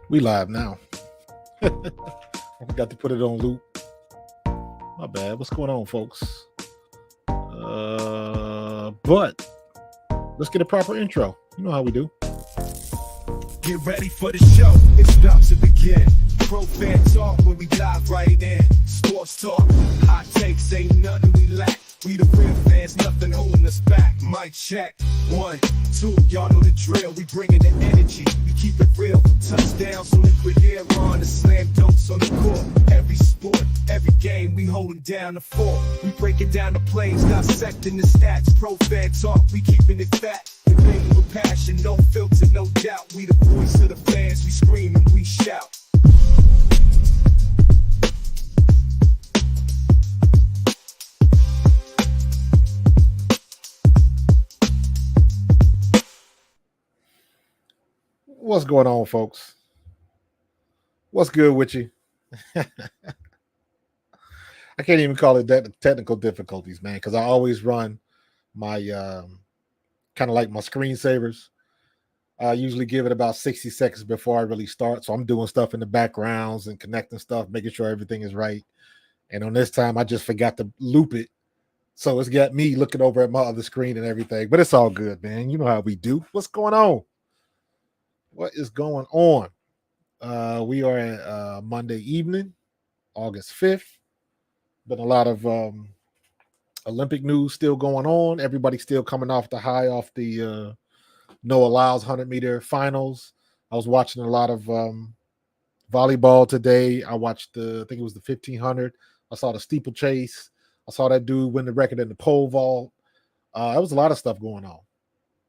We live now. I forgot to put it on loop. My bad. What's going on, folks? But let's get a proper intro. You know how we do. Get ready for the show, it's about to begin. Pro fan talk when we dive right in. Sports talk, hot takes, ain't nothing we lack. We the real fans, nothing holding us back. Mic check, 1, 2, y'all know the drill. We bringing the energy, we keep it real. Touchdowns on liquid air, on the slam dunks on the court. Every sport, every game, we holding down the fort. We breaking down the plays, dissecting the stats. Pro fan talk, we keeping it fat. Debating with passion, no filter, no doubt. We the voice of the fans, we scream and we shout. What's going on, folks? What's good with you? I can't even call it that technical difficulties, man, because I always run my kind of like my screensavers. I usually give it about 60 seconds before I really start. So I'm doing stuff in the backgrounds and connecting stuff, making sure everything is right. And on this time, I just forgot to loop it. So it's got me looking over at my other screen and everything. But it's all good, man. You know how we do. What's going on? What is going on? We are at Monday evening, August 5th. Been a lot of Olympic news still going on. Everybody's still coming off the high off the Noah Lyles 100-meter finals. I was watching a lot of volleyball today. I watched I think it was the 1500. I saw the steeplechase. I saw that dude win the record in the pole vault. There was a lot of stuff going on.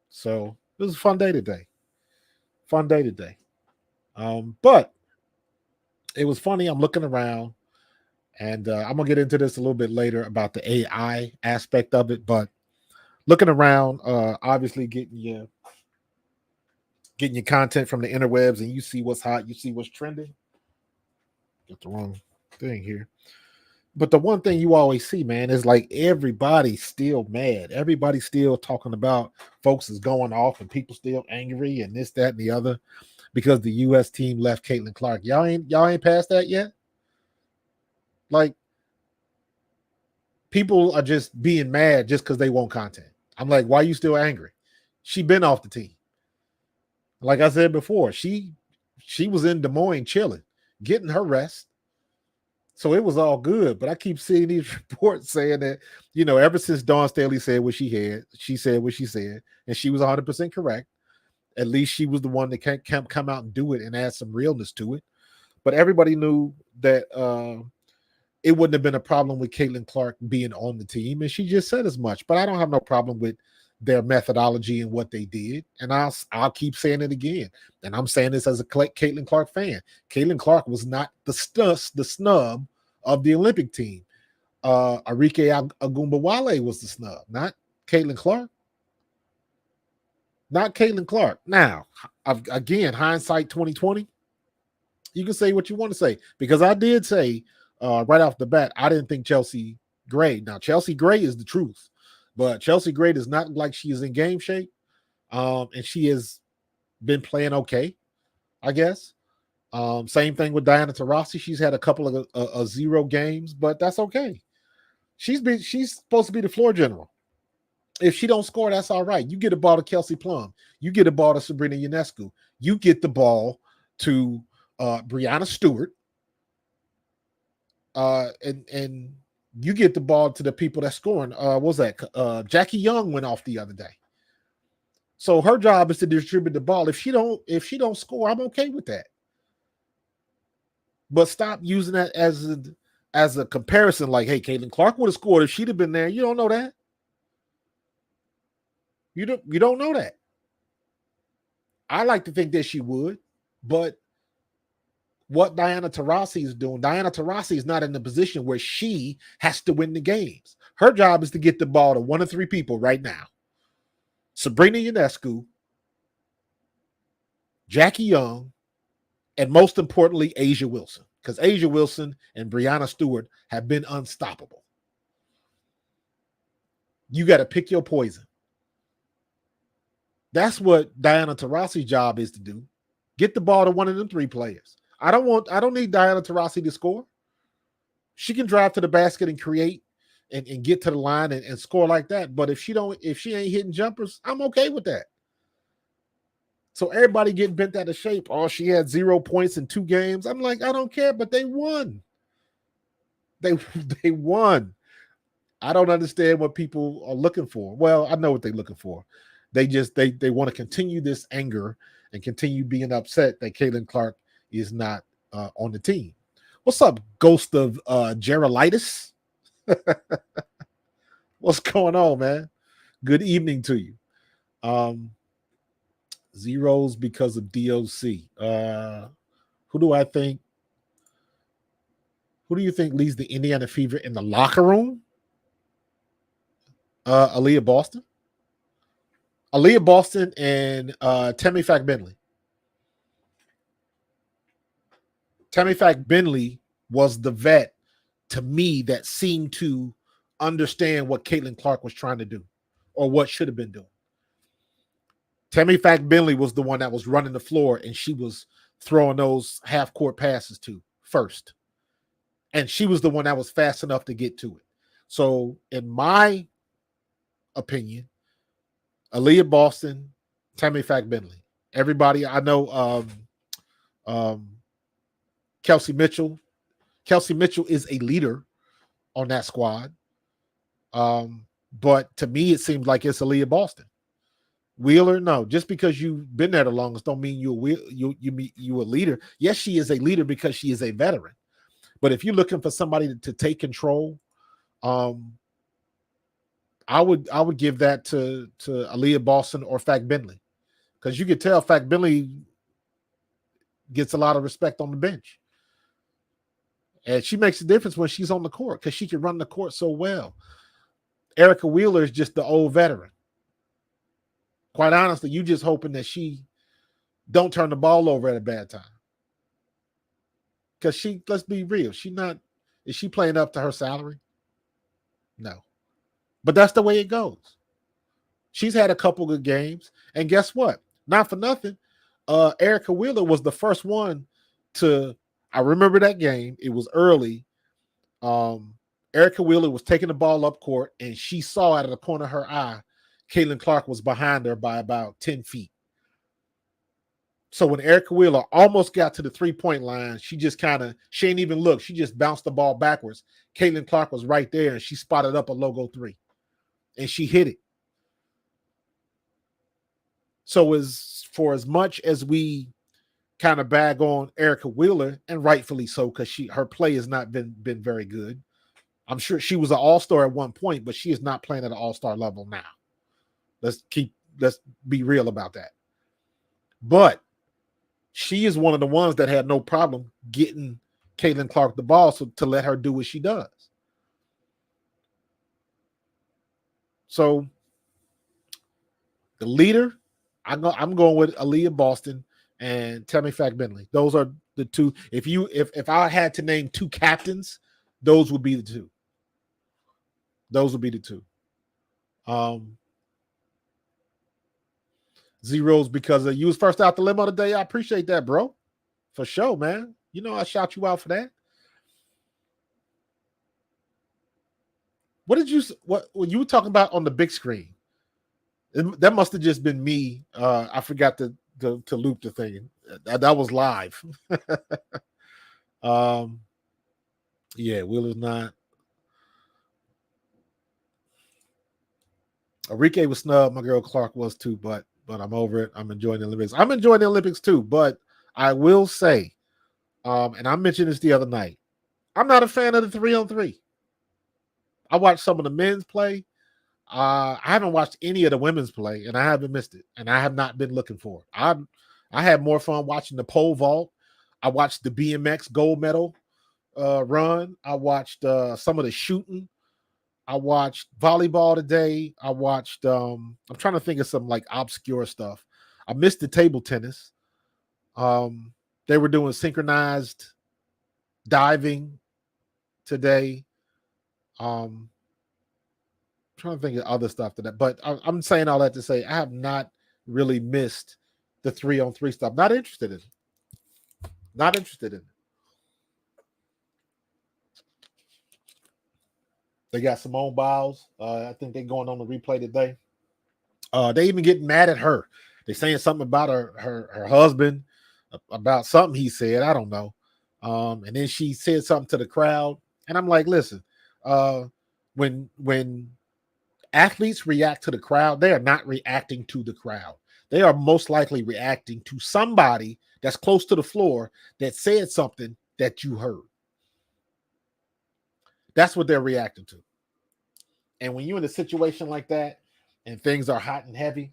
So it was a fun day today. But it was funny. I'm looking around, and I'm gonna get into this a little bit later about the AI aspect of it. But looking around, obviously getting your content from the interwebs, and you see what's hot, you see what's trending. Got the wrong thing here. But the one thing you always see, man, is like everybody's still mad. Everybody's still talking about folks is going off and people still angry and this, that, and the other because the US team left Caitlin Clark. Y'all ain't past that yet? Like people are just being mad just because they want content. I'm like, why are you still angry? She been off the team. Like I said before, she was in Des Moines chilling, getting her rest. So it was all good. But I keep seeing these reports saying that, ever since Dawn Staley said what she said what she said, and she was 100% correct. At least she was the one that can't come out and do it and add some realness to it. But everybody knew that it wouldn't have been a problem with Caitlin Clark being on the team, and she just said as much. But I don't have no problem with their methodology and what they did, and I'll keep saying it again. And I'm saying this as a Caitlin Clark fan. Caitlin Clark was not the snub of the Olympic team. Arike Agumbawale was the snub, not Caitlin Clark. Not Caitlin Clark. Now, again, hindsight 2020. You can say what you want to say because I did say right off the bat I didn't think Chelsea Gray. Now Chelsea Gray is the truth, but Chelsea Gray does not look like she is in game shape, and she has been playing okay, I guess. Same thing with Diana Taurasi. She's had a couple of zero games, but that's okay. She's supposed to be the floor general. If she don't score, that's all right. You get the ball to Kelsey Plum. You get the ball to Sabrina Ionescu. You get the ball to Brianna Stewart. And you get the ball to the people that's scoring. What was that? Jackie Young went off the other day. So her job is to distribute the ball. If she don't score, I'm okay with that. But stop using that as a comparison. Like, hey, Caitlin Clark would have scored if she'd have been there. You don't know that. You don't know that. I like to think that she would, but what Diana Taurasi is doing, Diana Taurasi is not in the position where she has to win the games. Her job is to get the ball to one of three people right now. Sabrina Ionescu, Jackie Young, and most importantly, Asia Wilson. Because Asia Wilson and Brianna Stewart have been unstoppable. You got to pick your poison. That's what Diana Taurasi's job is to do. Get the ball to one of them 3 players. I don't need Diana Taurasi to score. She can drive to the basket and create and get to the line and score like that. But if she ain't hitting jumpers, I'm okay with that. So everybody getting bent out of shape. Oh, she had 0 points in 2 games. I'm like, I don't care, but they won. They won. I don't understand what people are looking for. Well, I know what they're looking for. They want to continue this anger and continue being upset that Caitlin Clark is not on the team. What's up, Ghost of Geralitis? What's going on, man? Good evening to you. Zeros because of DOC. Who do you think leads the Indiana Fever in the locker room? Aaliyah Boston. Aaliyah Boston and Tammy Fack Bentley. Tammy Fack Bentley was the vet to me that seemed to understand what Caitlin Clark was trying to do or what should have been doing. Tammy Fack Bentley was the one that was running the floor and she was throwing those half-court passes to first. And she was the one that was fast enough to get to it. So in my opinion, Aaliyah Boston, Tammy Fack Bentley. Everybody, I know Kelsey Mitchell. Kelsey Mitchell is a leader on that squad. But to me, it seems like it's Aaliyah Boston. Wheeler, no. Just because you've been there the longest don't mean you a leader. Yes, she is a leader because she is a veteran. But if you're looking for somebody to take control, I would give that to Aaliyah Boston or Fack Bentley, because you could tell Fack Bentley gets a lot of respect on the bench, and she makes a difference when she's on the court because she can run the court so well. Erica Wheeler is just the old veteran. Quite honestly, you just hoping that she don't turn the ball over at a bad time, because let's be real, is she playing up to her salary? No. But that's the way it goes. She's had a couple good games. And guess what? Not for nothing. Erica Wheeler was the first one I remember that game. It was early. Erica Wheeler was taking the ball up court, and she saw out of the corner of her eye, Caitlin Clark was behind her by about 10 feet. So when Erica Wheeler almost got to the 3-point line, she ain't even looked. She just bounced the ball backwards. Caitlin Clark was right there, and she spotted up a logo 3. And she hit it. So as much as we kind of bag on Erica Wheeler, and rightfully so, because her play has not been very good. I'm sure she was an all-star at one point, but she is not playing at an all-star level now. Let's be real about that. But she is one of the ones that had no problem getting Caitlin Clark the ball to let her do what she does. So the leader, I'm going with Aaliyah Boston and Tammy Fack Bentley. Those are the two. If I had to name 2 captains, those would be the 2. Those would be the 2. Zeros because you was first out the limo today. I appreciate that, bro. For sure, man. You know I shout you out for that. When you were talking about on the big screen? That must have just been me. I forgot to loop the thing. That was live. Yeah, Wheeler's not. Enrique was snubbed. My girl Clark was too, but I'm over it. I'm enjoying the Olympics. I'm enjoying the Olympics too, but I will say, and I mentioned this the other night, I'm not a fan of the 3-on-3. I watched some of the men's play. I haven't watched any of the women's play, and I haven't missed it, and I have not been looking for it. I had more fun watching the pole vault. I watched the BMX gold medal run. I watched some of the shooting. I watched volleyball today. I watched, I'm trying to think of some like obscure stuff. I missed the table tennis. They were doing synchronized diving today. I'm trying to think of other stuff to that, but I'm saying all that to say I have not really missed the 3-on-3 stuff. Not interested in it. Not interested in it. They got Simone Biles. I think they're going on the replay today. They even get mad at her. They saying something about her husband, about something he said. I don't know. And then she said something to the crowd, and I'm like, listen, when athletes react to the crowd, they are not reacting to the crowd. They are most likely reacting to somebody that's close to the floor that said something that you heard. That's what they're reacting to. And when you're in a situation like that and things are hot and heavy,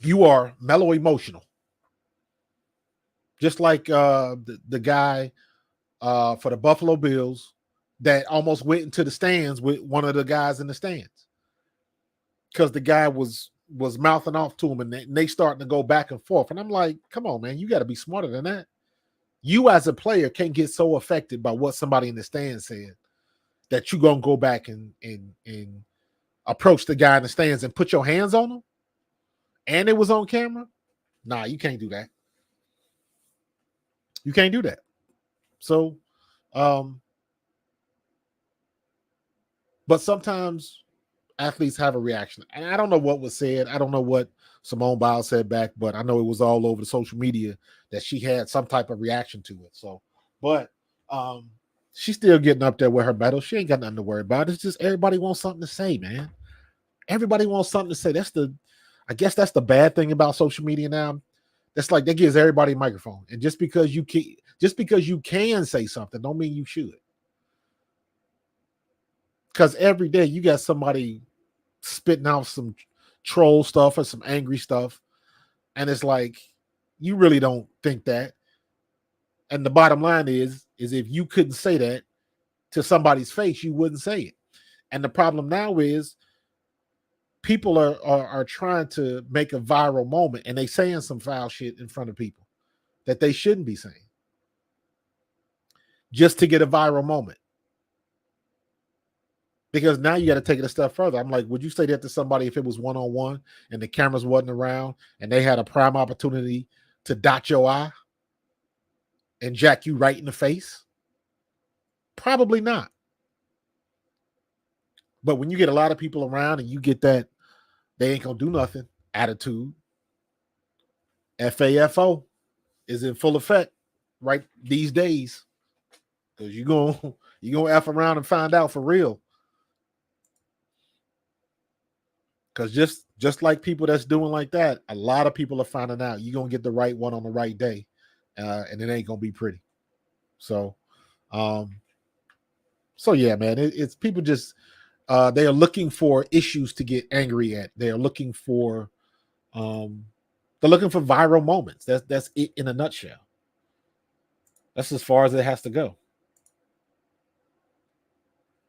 you are mellow emotional. Just like the guy for the Buffalo Bills that almost went into the stands with one of the guys in the stands because the guy was mouthing off to him, and they starting to go back and forth. And I'm like, come on, man, you got to be smarter than that. You as a player can't get so affected by what somebody in the stand said that you're gonna go back and approach the guy in the stands and put your hands on him, and it was on camera. Nah, you can't do that. You can't do that. So, but sometimes athletes have a reaction, and I don't know what was said. I don't know what Simone Biles said back, but I know it was all over the social media that she had some type of reaction to it. So, but she's still getting up there with her medal. She ain't got nothing to worry about. It's just everybody wants something to say, man. Everybody wants something to say. I guess that's the bad thing about social media now. That's like that gives everybody a microphone, and just because you can say something, don't mean you should. Because every day you got somebody spitting out some troll stuff or some angry stuff, and it's like you really don't think that. And the bottom line is if you couldn't say that to somebody's face, you wouldn't say it. And the problem now is people are trying to make a viral moment, and they saying some foul shit in front of people that they shouldn't be saying just to get a viral moment. Because now you got to take it a step further. I'm like, would you say that to somebody if it was one-on-one and the cameras wasn't around and they had a prime opportunity to dot your eye and jack you right in the face? Probably not. But when you get a lot of people around and you get that they ain't gonna do nothing attitude, FAFO is in full effect right these days. Because you're gonna F around and find out for real. Because just like people that's doing like that, a lot of people are finding out you're gonna get the right one on the right day, and it ain't gonna be pretty. So, yeah, man, it's people just they are looking for issues to get angry at. They are looking for viral moments. That's it in a nutshell. That's as far as it has to go.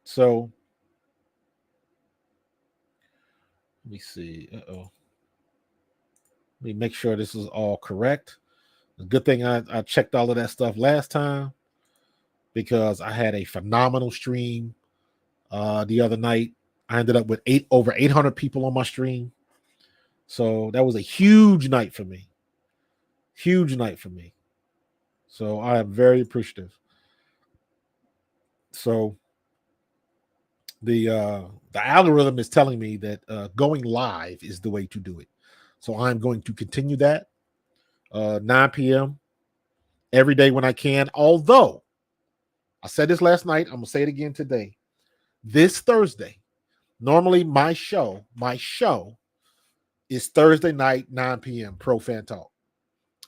So let me see. Let me make sure this is all correct. The good thing I checked all of that stuff last time because I had a phenomenal stream the other night. I ended up with over 800 people on my stream. So that was a huge night for me. Huge night for me. So I am very appreciative. So the algorithm is telling me that going live is the way to do it. So I'm going to continue that 9 p.m. every day when I can. Although I said this last night, I'm gonna say it again today. This Thursday, normally my show is Thursday night 9 p.m. Pro Fan Talk.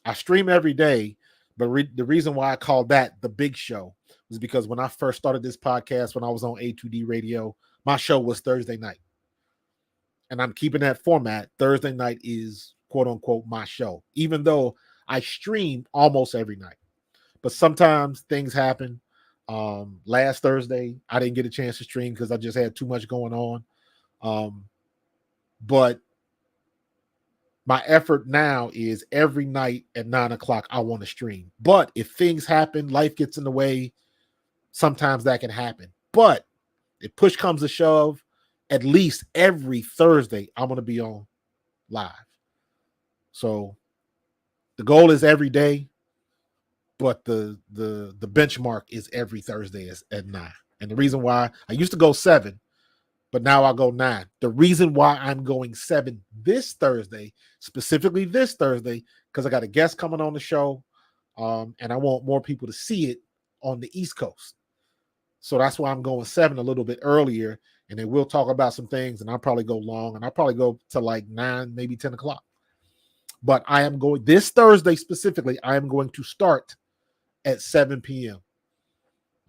I stream every day, but the reason why I called that the big show was because when I first started this podcast, when I was on A2D Radio, my show was Thursday night. And I'm keeping that format. Thursday night is quote unquote my show, even though I stream almost every night. But sometimes things happen. Last Thursday, I didn't get a chance to stream because I just had too much going on. But my effort now is every night at 9 o'clock, I want to stream. But if things happen, life gets in the way, sometimes that can happen. But if push comes to shove, at least every Thursday, I'm going to be on live. So The goal is every day, but the benchmark is every Thursday is at 9. And the reason why I used to go 7, but now I'll go 9. The reason why I'm going 7 this Thursday, specifically this Thursday, because I got a guest coming on the show, and I want more people to see it on the East Coast. So that's why I'm going 7 a little bit earlier, and then we'll talk about some things, and I'll probably go long, and I'll probably go to like 9, maybe 10 o'clock. But I am going this Thursday specifically, I am going to start at 7 p.m.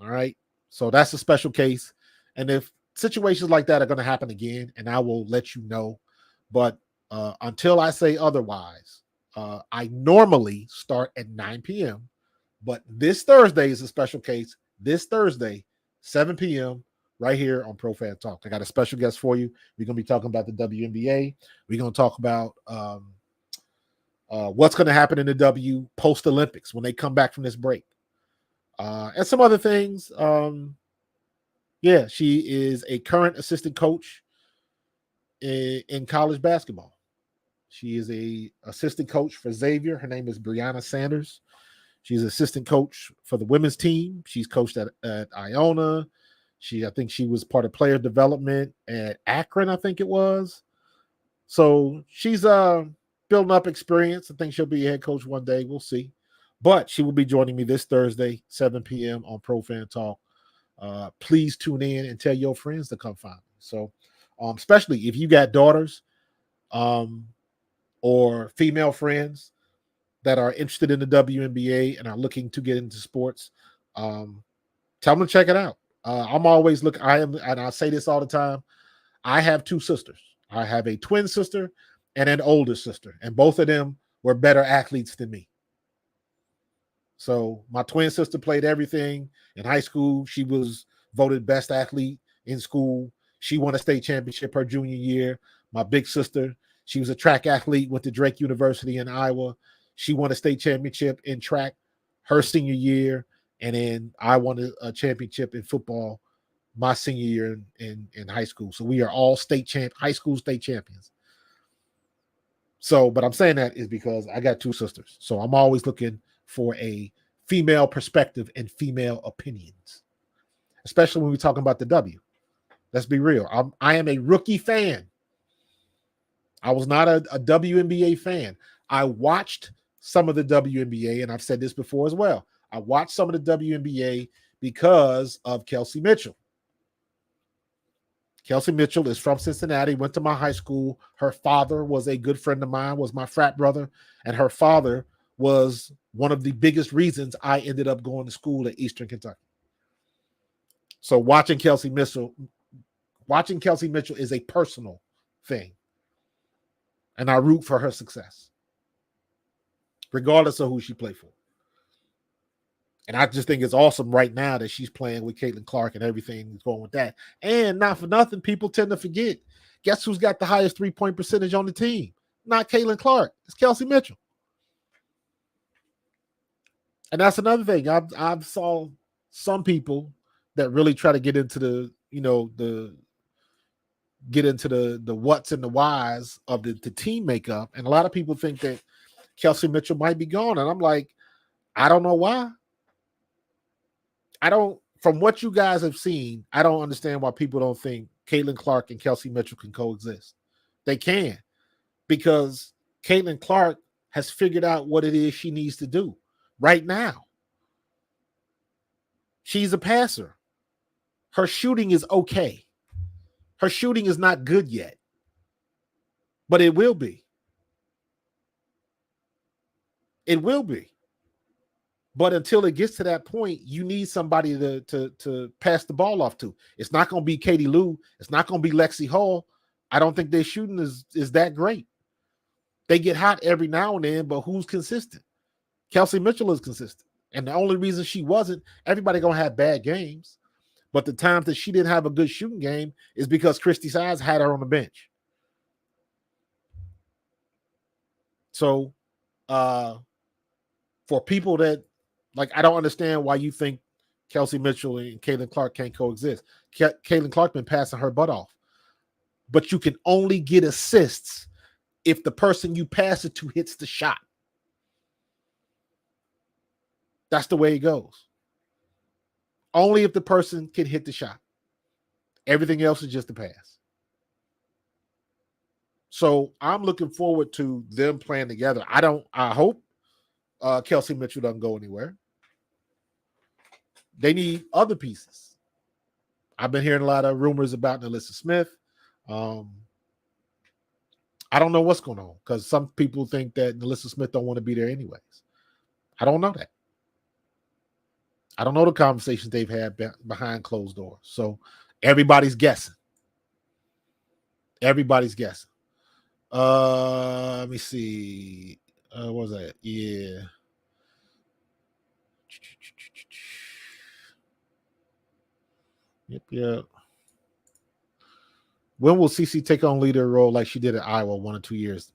All right. So that's a special case. And if situations like that are going to happen again, and I will let you know. But until I say otherwise, I normally start at 9 p.m. But this Thursday is a special case. This Thursday, 7 p.m., right here on Pro Fan Talk. I got a special guest for you. We're going to be talking about the WNBA. We're going to talk about what's going to happen in the W post-Olympics when they come back from this break. And some other things. Yeah, she is a current assistant coach in college basketball. She is a assistant coach for Xavier. Her name is Brianna Sanders. She's assistant coach for the women's team. She's coached at Iona. I think she was part of player development at Akron, I think it was. So she's building up experience. I think she'll be a head coach one day. We'll see. But she will be joining me this Thursday, 7 p.m. on Pro Fan Talk. Please tune in and tell your friends to come find me. So, especially if you got daughters or female friends that are interested in the WNBA and are looking to get into sports, tell them to check it out. I'm always looking. And I say this all the time. I have 2 sisters. I have a twin sister and an older sister, and both of them were better athletes than me. So my twin sister played everything in high school. She was voted best athlete in school. She won a state championship her junior year. My big sister, she was a track athlete, went to Drake University in Iowa. She won a state championship in track her senior year. And then I won a championship in football my senior year in high school. So we are all high school state champions. So, but I'm saying that is because I got 2 sisters. So I'm always looking for a female perspective and female opinions, especially when we're talking about the W. Let's be real. I am a rookie fan. I was not a WNBA fan. I watched some of the WNBA, and I've said this before as well. I watched some of the WNBA because of Kelsey Mitchell. Kelsey Mitchell is from Cincinnati, went to my high school. Her father was a good friend of mine, was my frat brother, and her father was one of the biggest reasons I ended up going to school at Eastern Kentucky. So watching Kelsey Mitchell is a personal thing. And I root for her success, regardless of who she played for. And I just think it's awesome right now that she's playing with Caitlin Clark and everything that's going with that. And not for nothing, people tend to forget. Guess who's got the highest 3-point percentage on the team? Not Caitlin Clark. It's Kelsey Mitchell. And that's another thing. I've saw some people that really try to get into the what's and the whys of the team makeup. And a lot of people think that Kelsey Mitchell might be gone. And I'm like, I don't know why. From what you guys have seen, I don't understand why people don't think Caitlin Clark and Kelsey Mitchell can coexist. They can, because Caitlin Clark has figured out what it is she needs to do right now. She's a passer. Her shooting is okay. Her shooting is not good yet, but it will be. It will be. But until it gets to that point, you need somebody to pass the ball off to. It's not going to be Katie Lou. It's not going to be Lexi Hall. I don't think their shooting is that great. They get hot every now and then, but who's consistent? Kelsey Mitchell is consistent. And the only reason she wasn't, everybody going to have bad games. But the times that she didn't have a good shooting game is because Christy Sides had her on the bench. So for people that, I don't understand why you think Kelsey Mitchell and Caitlin Clark can't coexist. Caitlin Clark been passing her butt off. But you can only get assists if the person you pass it to hits the shot. That's the way it goes. Only if the person can hit the shot. Everything else is just a pass. So I'm looking forward to them playing together. I hope Kelsey Mitchell doesn't go anywhere. They need other pieces. I've been hearing a lot of rumors about Alyssa Smith. I don't know what's going on because some people think that Alyssa Smith don't want to be there anyways. I don't know that. I don't know the conversations they've had behind closed doors. So everybody's guessing. Everybody's guessing. Let me see. What was that? Yeah. Yep. When will CC take on leader role like she did at Iowa 1 or 2 years?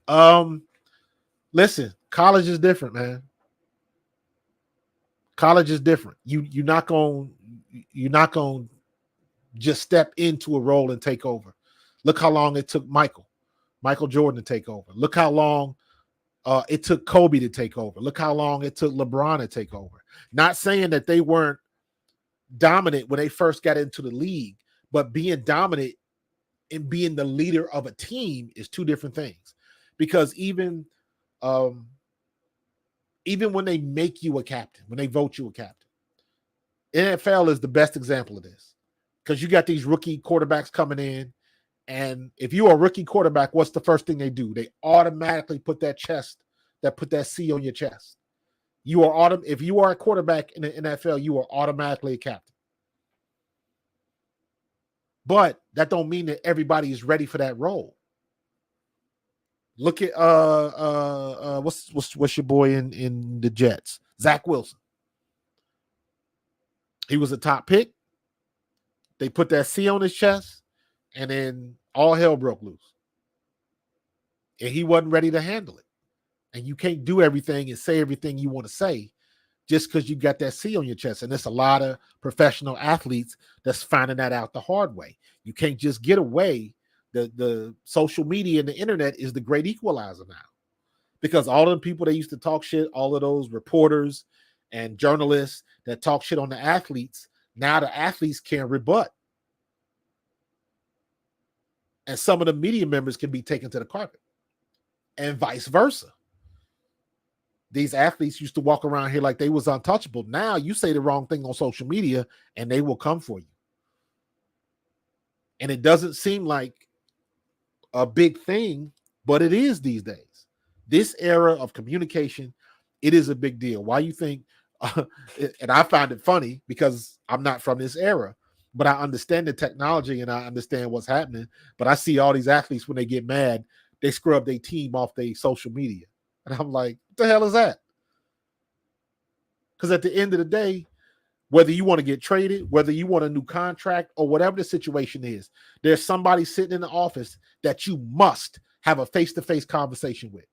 Listen, college is different, man. College is different. You're not going to just step into a role and take over. Look how long it took Michael Jordan to take over. Look how long it took Kobe to take over. Look how long it took LeBron to take over. Not saying that they weren't dominant when they first got into the league, but being dominant and being the leader of a team is two different things. Because even when they make you a captain, when they vote you a captain, NFL is the best example of this. Because you got these rookie quarterbacks coming in, and if you are a rookie quarterback, what's the first thing they do? They automatically put that C on your chest. If you are a quarterback in the NFL, you are automatically a captain. But that don't mean that everybody is ready for that role. Look at what's your boy in the Jets? Zach Wilson. He was a top pick. They put that C on his chest, and then all hell broke loose. And he wasn't ready to handle it. And you can't do everything and say everything you want to say just because you got that C on your chest. And there's a lot of professional athletes that's finding that out the hard way. You can't just get away. The social media and the internet is the great equalizer now. Because all of the people that used to talk shit, all of those reporters and journalists that talk shit on the athletes, now the athletes can rebut. And some of the media members can be taken to the carpet. And vice versa. These athletes used to walk around here like they was untouchable. Now you say the wrong thing on social media and they will come for you. And it doesn't seem like a big thing, but it is these days. This era of communication, it is a big deal. Why you think, and I find it funny because I'm not from this era, but I understand the technology and I understand what's happening. But I see all these athletes, when they get mad, they scrub their team off their social media. And I'm like, what the hell is that? Because at the end of the day, whether you want to get traded, whether you want a new contract, or whatever the situation is, there's somebody sitting in the office that you must have a face-to-face conversation with.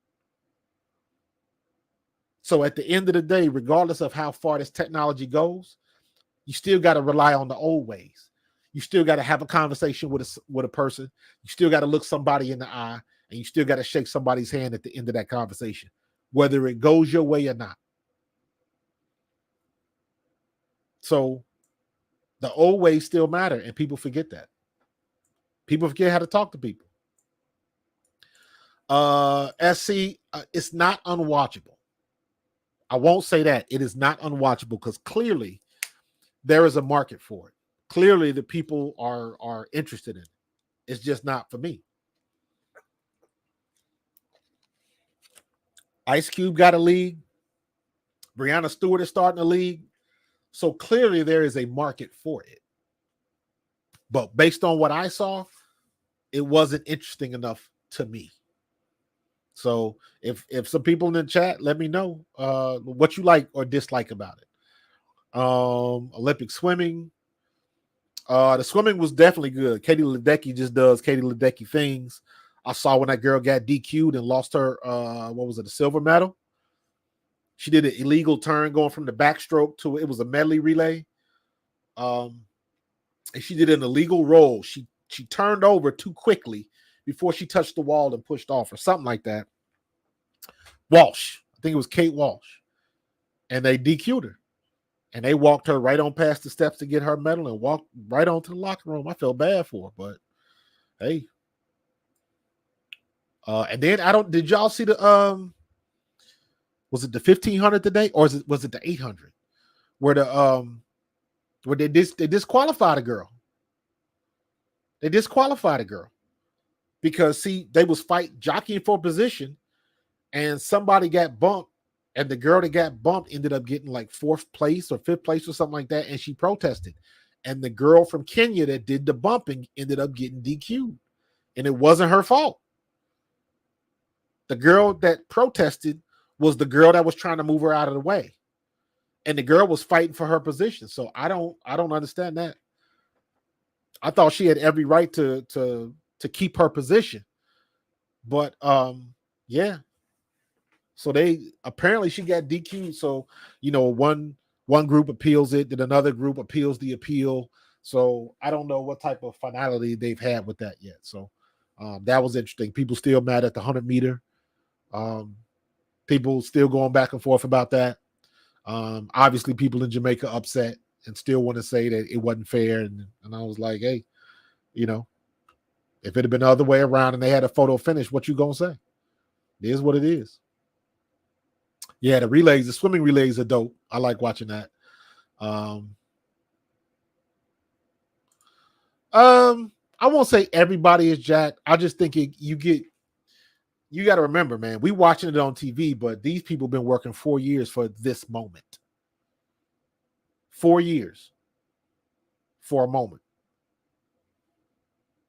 So at the end of the day, regardless of how far this technology goes, you still got to rely on the old ways. You still got to have a conversation with a person. You still got to look somebody in the eye, and you still got to shake somebody's hand at the end of that conversation, whether it goes your way or not. So the old ways still matter, and people forget that. People forget how to talk to people. SC, it's not unwatchable. I won't say that. It is not unwatchable because clearly there is a market for it. Clearly the people are interested in it. It's just not for me. Ice Cube got a league. Breanna Stewart is starting a league. So clearly there is a market for it. But based on what I saw, it wasn't interesting enough to me. So if some people in the chat, let me know what you like or dislike about it. Olympic swimming. The swimming was definitely good. Katie Ledecky just does Katie Ledecky things. I saw when that girl got DQ'd and lost her, the silver medal. She did an illegal turn going from the backstroke to, it was a medley relay. And she did an illegal roll. She turned over too quickly before she touched the wall and pushed off or something like that. Walsh. I think it was Kate Walsh. And they DQ'd her. And they walked her right on past the steps to get her medal and walked right on to the locker room. I felt bad for her, but hey. And then did y'all see the was it the 1500 today or was it the 800 where they disqualified a girl. They disqualified a girl because they was jockeying for position and somebody got bumped and the girl that got bumped ended up getting like 4th place or 5th place or something like that, and she protested. And the girl from Kenya that did the bumping ended up getting DQ'd, and it wasn't her fault. The girl that protested was the girl that was trying to move her out of the way. And the girl was fighting for her position. So I don't understand that. I thought she had every right to keep her position. But yeah. So apparently she got DQ'd. So, one group appeals it, then another group appeals the appeal. So I don't know what type of finality they've had with that yet. So that was interesting. People still mad at the 100 meter. People still going back and forth about that. Obviously, people in Jamaica upset and still want to say that it wasn't fair. And I was like, hey, if it had been the other way around and they had a photo finish, what you gonna say? It is what it is. Yeah, the swimming relays are dope. I like watching that. I won't say everybody is jacked. I just think you got to remember, man, we watching it on TV, but these people have been working 4 years for this moment. 4 years for a moment.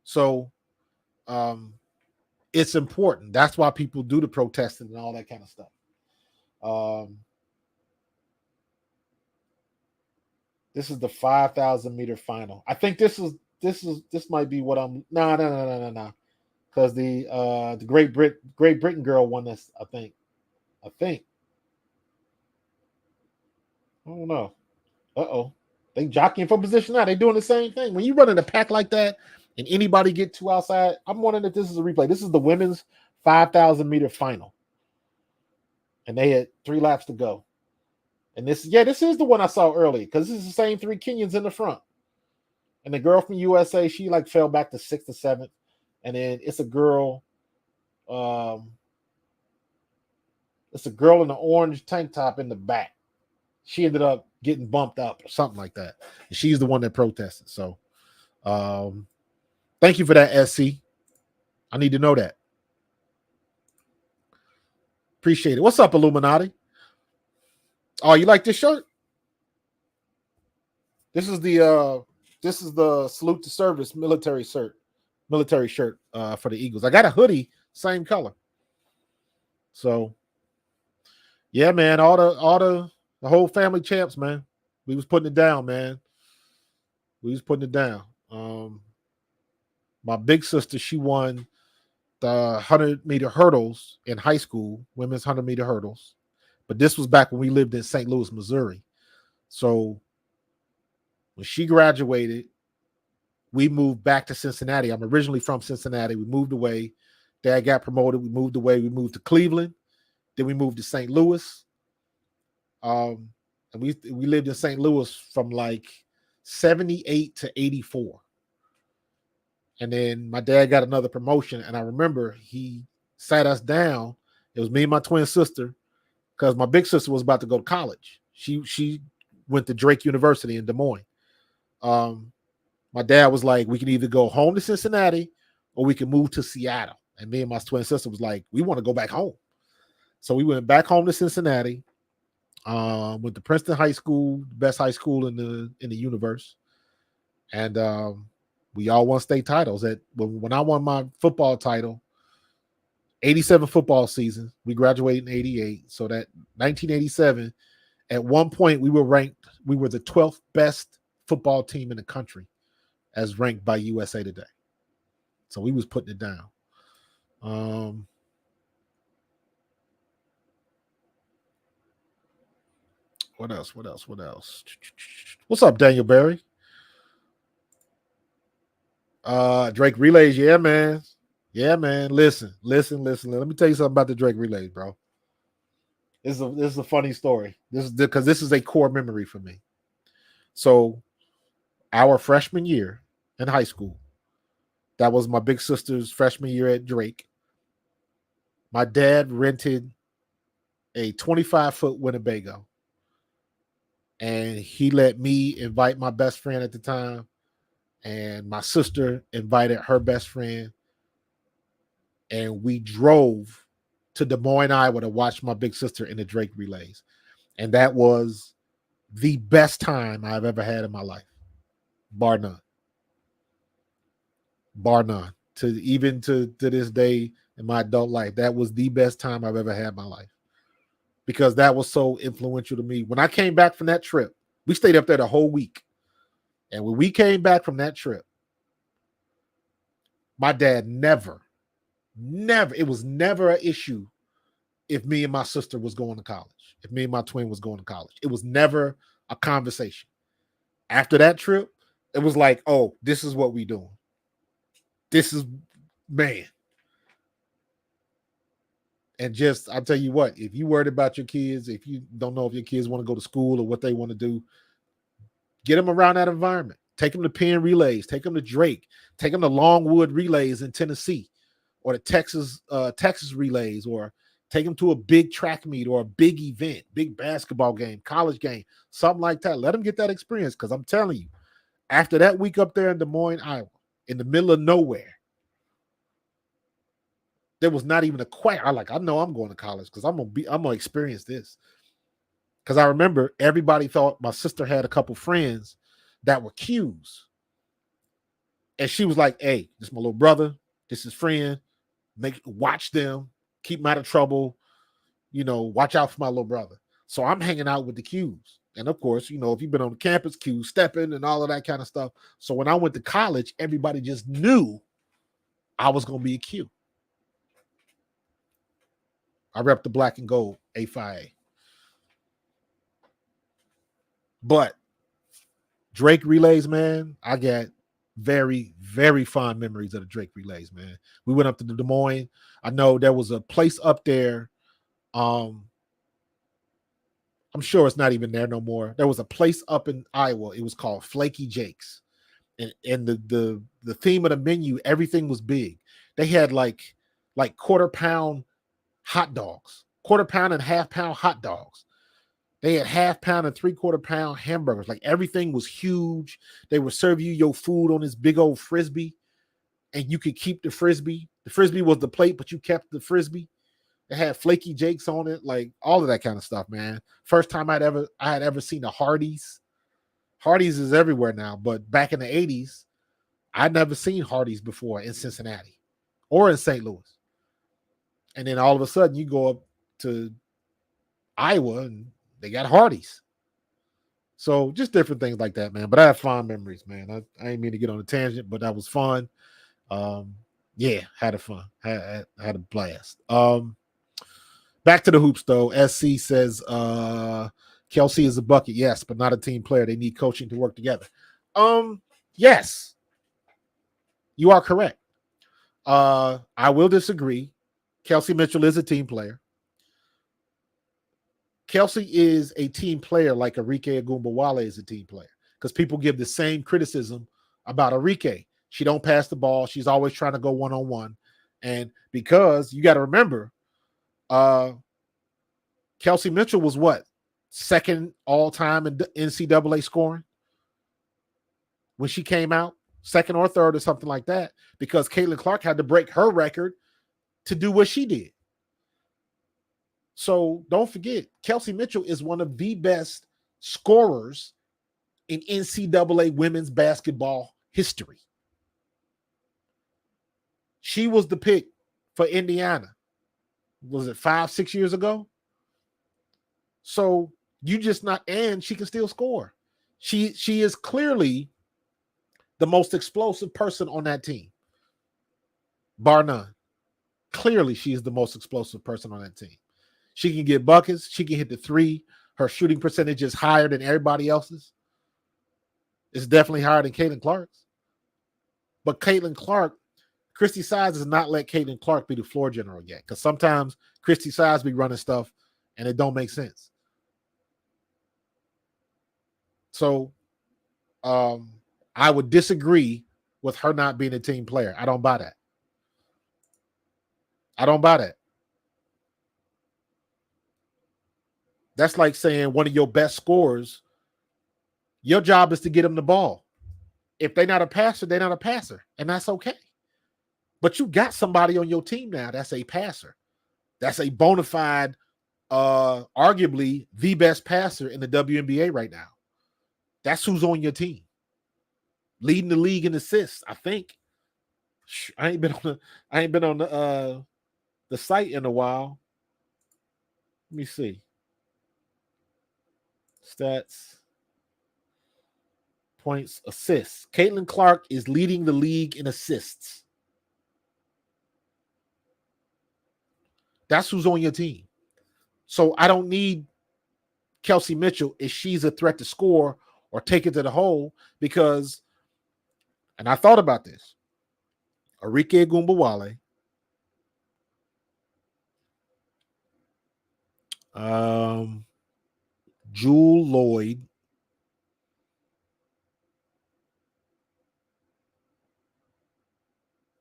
So it's important. That's why people do the protesting and all that kind of stuff. This is the 5,000 meter final. I think this might be what I'm. No. Because the Great Britain girl won this. I think. I don't know. They jockeying for position now. They doing the same thing. When you run in a pack like that and anybody get 2 outside, I'm wondering if this is a replay. This is the women's 5,000 meter final. And they had 3 laps to go. And this is the one I saw early because this is the same 3 Kenyans in the front. And the girl from USA, she like fell back to 6th or 7th. And then it's a girl. It's a girl in the orange tank top in the back. She ended up getting bumped up or something like that. And she's the one that protested. So thank you for that, SC. I need to know that. Appreciate it. What's up, Illuminati? Oh, you like this shirt? This is the salute to service military shirt for the Eagles. I got a hoodie, same color. So yeah, man, all the whole family champs, man. We was putting it down, man. We was putting it down. My big sister, she won the 100-meter hurdles in high school, women's 100-meter hurdles. But this was back when we lived in St. Louis, Missouri. So when she graduated, we moved back to Cincinnati. I'm originally from Cincinnati. We moved away. Dad got promoted. We moved away. We moved to Cleveland. Then we moved to St. Louis. And we lived in St. Louis from like 78 to 84. And then my dad got another promotion. And I remember he sat us down. It was me and my twin sister because my big sister was about to go to college. She went to Drake University in Des Moines. My dad was like, we can either go home to Cincinnati or we can move to Seattle. And me and my twin sister was like, we want to go back home. So we went back home to Cincinnati. Went to Princeton High School, the best high school in the universe. And we all won state titles. When I won my football title, 87 football season, we graduated in 88. So that 1987, at one point we were the 12th best football team in the country as ranked by USA Today. So we was putting it down. What else? What's up, Daniel Berry? Drake relays, yeah, man. Listen. Let me tell you something about the Drake relays, bro. This is a funny story. This is a core memory for me. So our freshman year in high school, that was my big sister's freshman year at Drake. My dad rented a 25-foot Winnebago, and he let me invite my best friend at the time, and my sister invited her best friend, and we drove to Des Moines, Iowa to watch my big sister in the Drake relays. And that was the best time I've ever had in my life, bar none. Bar none. To this day in my adult life, that was the best time I've ever had in my life, because that was so influential to me. When I came back from that trip, we stayed up there the whole week. And when we came back from that trip, my dad never, it was never an issue if me and my sister was going to college, if me and my twin was going to college. It was never a conversation. After that trip, it was like, oh, this is what we doing. This is, man. And just, I'll tell you what, if you worried about your kids, if you don't know if your kids want to go to school or what they want to do, get them around that environment. Take them to Penn Relays. Take them to Drake. Take them to Longwood Relays in Tennessee, or the Texas Relays, or take them to a big track meet or a big event, big basketball game, college game, something like that. Let them get that experience, because I'm telling you, after that week up there in Des Moines, Iowa, in the middle of nowhere, there was not even a question. I know I'm going to college because I'm gonna experience this. Because I remember everybody thought my sister had a couple friends that were Qs. And she was like, hey, this is my little brother. This is friend. Watch them. Keep them out of trouble. Watch out for my little brother. So I'm hanging out with the Qs. And of course, if you've been on the campus, Qs stepping and all of that kind of stuff. So when I went to college, everybody just knew I was going to be a Q. I rep the black and gold A5A. But Drake relays, man, I got very, very fond memories of the Drake relays, man. We went up to the Des Moines. I know there was a place up there. I'm sure it's not even there no more. There was a place up in Iowa. It was called Flaky Jake's. And the theme of the menu, everything was big. They had like quarter pound hot dogs, quarter pound and half pound hot dogs. They had half pound and 3/4 pound hamburgers. Like, everything was huge. They would serve you your food on this big old Frisbee, and you could keep the Frisbee. The Frisbee was the plate, but you kept the Frisbee. It had Flaky Jakes on it, like all of that kind of stuff, man. First time I had ever seen a Hardee's. Hardee's is everywhere now, but back in the 80s, I'd never seen Hardee's before in Cincinnati or in St. Louis. And then all of a sudden you go up to Iowa and they got Hardee's. So just different things like that, man. But I have fond memories, man. I didn't mean to get on a tangent, but that was fun. Yeah, had a fun. Had a blast. Back to the hoops, though. SC says Kelsey is a bucket, yes, but not a team player. They need coaching to work together. Yes, you are correct. I will disagree. Kelsey Mitchell is a team player. Kelsey is a team player like Arike Agumbawale is a team player, because people give the same criticism about Arike. She don't pass the ball. She's always trying to go one-on-one. And because you got to remember, Kelsey Mitchell was what? Second all-time in NCAA scoring when she came out? Second or third or something like that, because Caitlin Clark had to break her record to do what she did. So don't forget, Kelsey Mitchell is one of the best scorers in NCAA women's basketball history. She was the pick for Indiana. Was it 5-6 years ago? So you just not, and she can still score. She is clearly the most explosive person on that team, bar none. Clearly, she is the most explosive person on that team. She can get buckets. She can hit the three. Her shooting percentage is higher than everybody else's. It's definitely higher than Caitlin Clark's. But Caitlin Clark, Christy Sides does not let Caitlin Clark be the floor general yet, because sometimes Christy Sides be running stuff and it don't make sense. So I would disagree with her not being a team player. I don't buy that. I don't buy that. That's like saying one of your best scorers, your job is to get them the ball. If they're not a passer, they're not a passer, and that's okay. But you got somebody on your team now that's a passer. That's a bona fide, arguably the best passer in the WNBA right now. That's who's on your team. Leading the league in assists, I think. I ain't been on the site in a while. Let me see. Stats. Points, assists. Caitlin Clark is leading the league in assists. That's who's on your team. So I don't need Kelsey Mitchell if she's a threat to score or take it to the hole because, and I thought about this, Arike Gumbawale, Jewel Lloyd,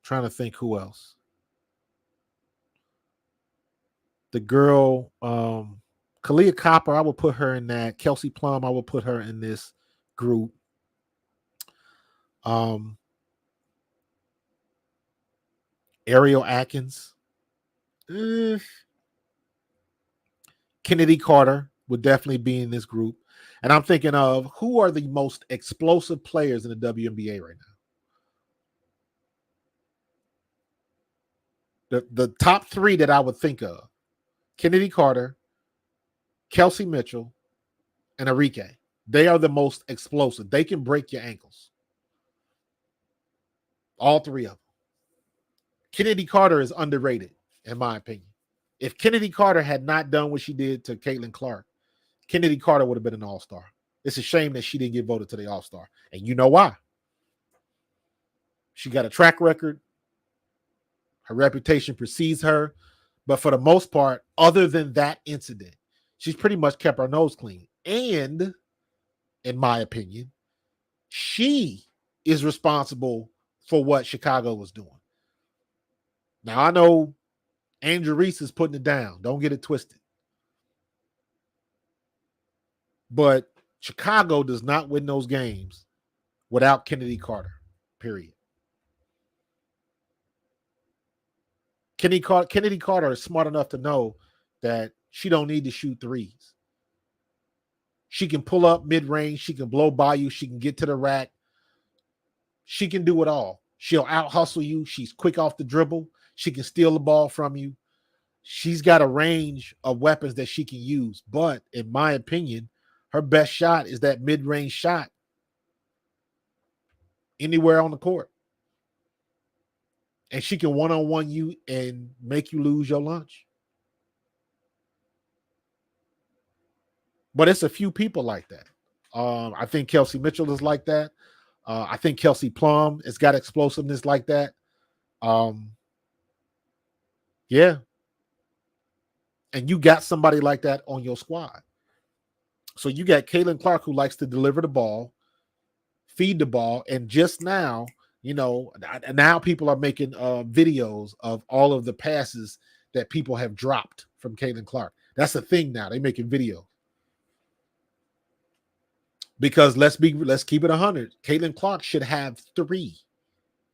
trying to think who else. The girl, Kalia Copper, I would put her in that. Kelsey Plum, I would put her in this group. Ariel Atkins. Kennedy Carter would definitely be in this group. And I'm thinking of who are the most explosive players in the WNBA right now. The top three that I would think of: Kennedy Carter, Kelsey Mitchell, and Arike. They are the most explosive. They can break your ankles. All three of them. Kennedy Carter is underrated, in my opinion. If Kennedy Carter had not done what she did to Caitlin Clark, Kennedy Carter would have been an all-star. It's a shame that she didn't get voted to the all-star. And you know why? She got a track record. Her reputation precedes her. But for the most part, other than that incident, she's pretty much kept her nose clean. And, in my opinion, she is responsible for what Chicago was doing. Now, I know Andrew Reese is putting it down. Don't get it twisted. But Chicago does not win those games without Kennedy Carter, period. Kennedy Carter is smart enough to know that she don't need to shoot threes. She can pull up mid-range. She can blow by you. She can get to the rack. She can do it all. She'll out-hustle you. She's quick off the dribble. She can steal the ball from you. She's got a range of weapons that she can use. But in my opinion, her best shot is that mid-range shot anywhere on the court. And she can one-on-one you and make you lose your lunch. But it's a few people like that. I think Kelsey Mitchell is like that. I think Kelsey Plum has got explosiveness like that. Yeah. And you got somebody like that on your squad. So you got Caitlin Clark, who likes to deliver the ball, feed the ball, and just now, now people are making videos of all of the passes that people have dropped from Caitlin Clark. That's a thing now. They're making videos. Because let's keep it 100. Caitlin Clark should have 3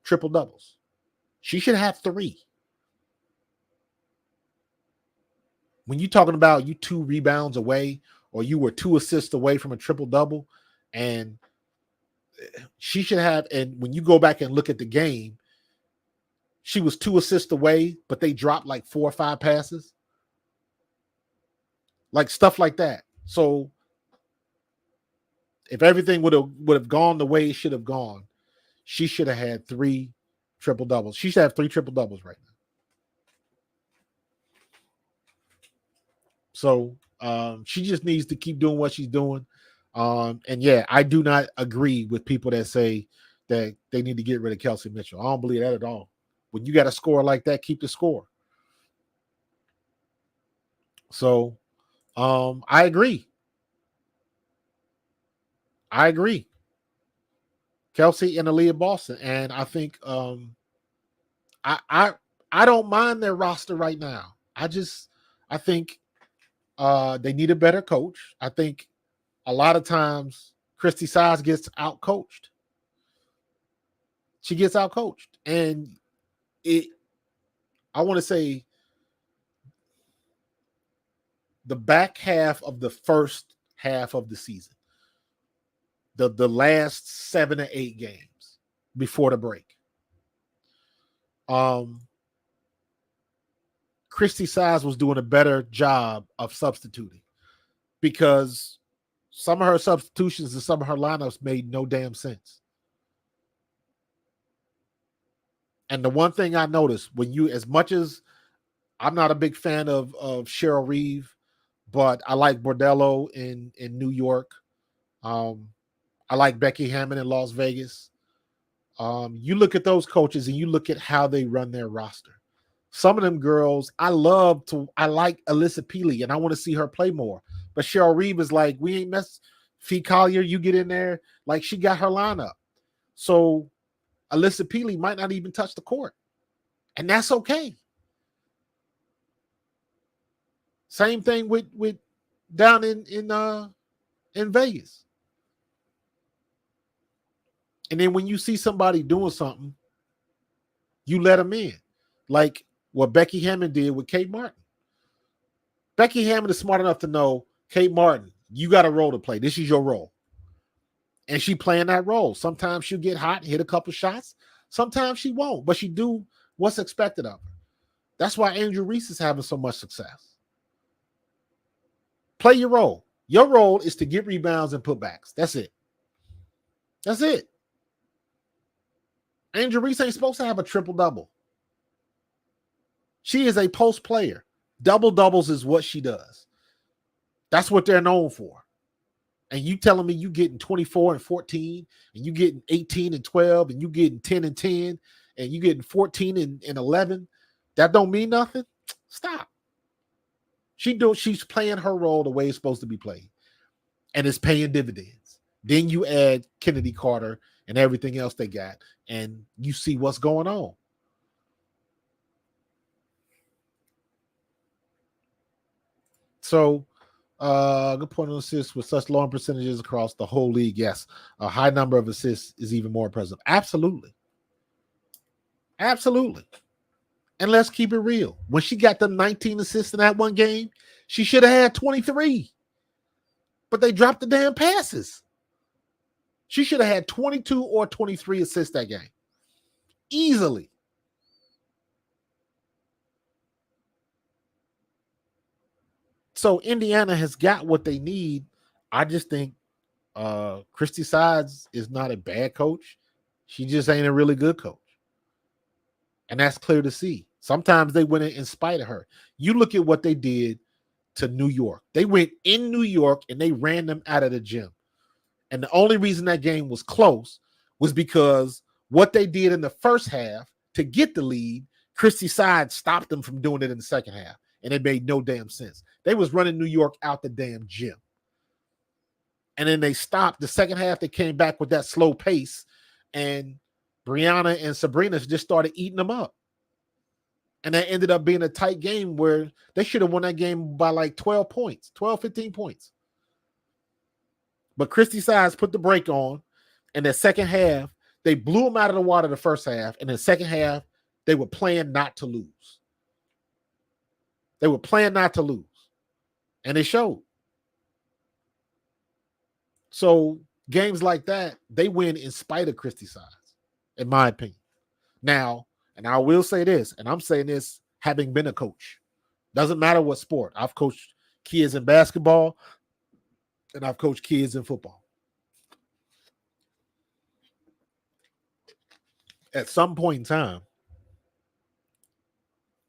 triple doubles. She should have 3. When you're talking about you 2 rebounds away, or you were 2 assists away from a triple double, and she should have. And when you go back and look at the game, she was 2 assists away, but they dropped like 4 or 5 passes, like stuff like that. So if everything would have gone the way it should have gone, she should have had 3 triple doubles. She should have 3 triple doubles right now. So she just needs to keep doing what she's doing. And yeah, I do not agree with people that say that they need to get rid of Kelsey Mitchell. I don't believe that at all. When you got a score like that, keep the score. So I agree. Kelsey and Aaliyah Boston. And I think I I don't mind their roster right now. I think they need a better coach. I think a lot of times Christy Size gets out coached. She gets out coached. And I want to say the back half of the first half of the season, the last 7 or 8 games before the break. Christy Size was doing a better job of substituting because some of her substitutions and some of her lineups made no damn sense. And the one thing I noticed when you, as much as I'm not a big fan of Cheryl Reeve, but I like Bordello in New York. I like Becky Hammond in Las Vegas. You look at those coaches and you look at how they run their roster. Some of them girls, I like Alyssa Peely and I want to see her play more. But Cheryl Reeve is like, we ain't mess. Fee Collier, you get in there. Like she got her lineup. So Alyssa Peely might not even touch the court. And that's okay. Same thing with down in Vegas. And then when you see somebody doing something, you let them in. Like what Becky Hammond did with Kate Martin. Becky Hammond is smart enough to know, Kate Martin, you got a role to play. This is your role. And she playing that role. Sometimes she'll get hot and hit a couple shots. Sometimes she won't, but she do what's expected of her. That's why Angel Reese is having so much success. Play your role. Your role is to get rebounds and putbacks. That's it. That's it. Angel Reese ain't supposed to have a triple-double. She is a post player. Double-doubles is what she does. That's what they're known for. And you telling me you getting 24 and 14, and you getting 18 and 12, and you getting 10 and 10, and you getting 14 and 11, that don't mean nothing? Stop. She's playing her role the way it's supposed to be played. And it's paying dividends. Then you add Kennedy Carter and everything else they got, and you see what's going on. So, good point on assists with such low percentages across the whole league. Yes, a high number of assists is even more impressive. Absolutely. Absolutely. And let's keep it real. When she got the 19 assists in that one game, she should have had 23. But they dropped the damn passes. She should have had 22 or 23 assists that game. Easily. So Indiana has got what they need. I just think Christy Sides is not a bad coach. She just ain't a really good coach. And that's clear to see. Sometimes they went in spite of her. You look at what they did to New York. They went in New York and they ran them out of the gym. And the only reason that game was close was because what they did in the first half to get the lead, Christy Sides stopped them from doing it in the second half. And it made no damn sense. They was running New York out the damn gym. And then they stopped. The second half, they came back with that slow pace. And Brianna and Sabrina just started eating them up. And that ended up being a tight game where they should have won that game by like 12 points, 12, 15 points. But Christy Sides put the brake on. And the second half, they blew them out of the water the first half. And the second half, they were playing not to lose. They were playing not to lose. And it showed. So games like that, they win in spite of Christy Sides, in my opinion. Now, and I will say this, and I'm saying this having been a coach. Doesn't matter what sport. I've coached kids in basketball, and I've coached kids in football. At some point in time,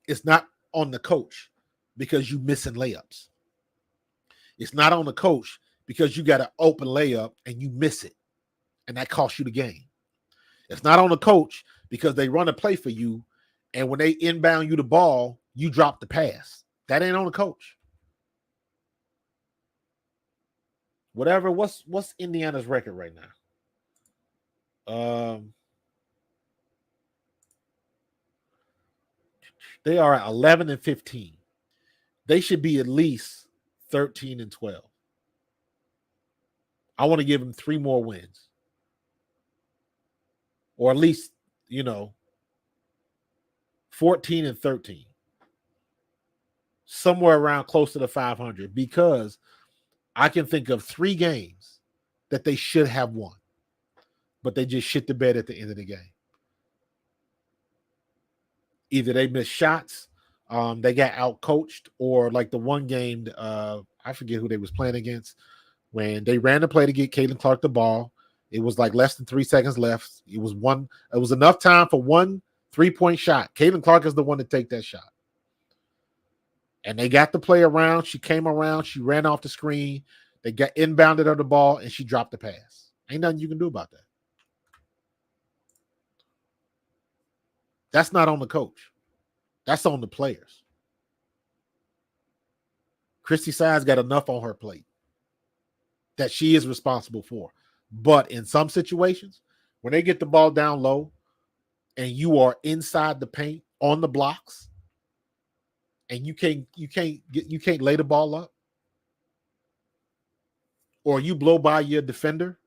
it's not on the coach because you missing layups. It's not on the coach because you got an open layup and you miss it, and that costs you the game. It's not on the coach because they run a play for you, and when they inbound you the ball, you drop the pass. That ain't on the coach. Whatever. What's Indiana's record right now? Um, they are at 11-15. They should be at least 13-12. I want to give them 3 more wins, or at least 14-13, somewhere around close to the 500, because I can think of 3 games that they should have won, but they just shit the bed at the end of the game. Either they missed shots, they got out coached, or like the one game, I forget who they was playing against, when they ran the play to get Caitlin Clark the ball. It was like less than 3 seconds left. It was enough time for one 3-point shot. Caitlin Clark is the one to take that shot. And they got the play around. She came around. She ran off the screen. They got inbounded her the ball, and she dropped the pass. Ain't nothing you can do about that. That's not on the coach. That's on the players. Christy Sides got enough on her plate that she is responsible for. But in some situations, when they get the ball down low and you are inside the paint on the blocks, and you can't lay the ball up, or you blow by your defender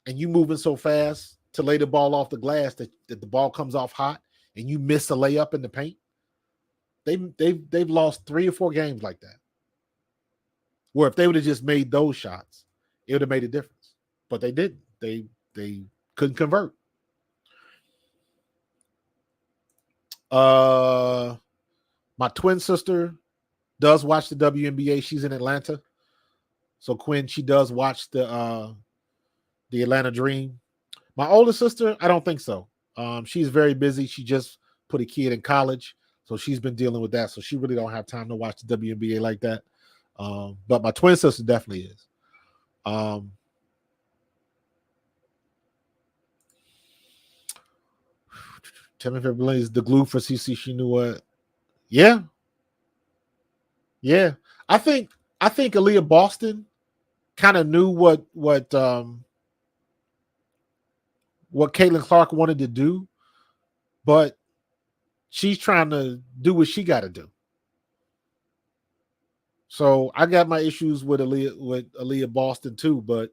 and you moving so fast to lay the ball off the glass that the ball comes off hot and you miss a layup in the paint, they've lost 3 or 4 games like that. Where if they would have just made those shots, it would have made a difference. But they didn't. They couldn't convert. My twin sister does watch the WNBA. She's in Atlanta. So Quinn, she does watch the Atlanta Dream. My older sister, I don't think so. She's very busy. She just put a kid in college, so she's been dealing with that. So she really don't have time to watch the WNBA like that. But my twin sister definitely is. Tell me if it believes the glue for CC. She knew what. Yeah. I think Aaliyah Boston kind of knew what Caitlin Clark wanted to do, but she's trying to do what she got to do. So I got my issues with Aaliyah Boston too, but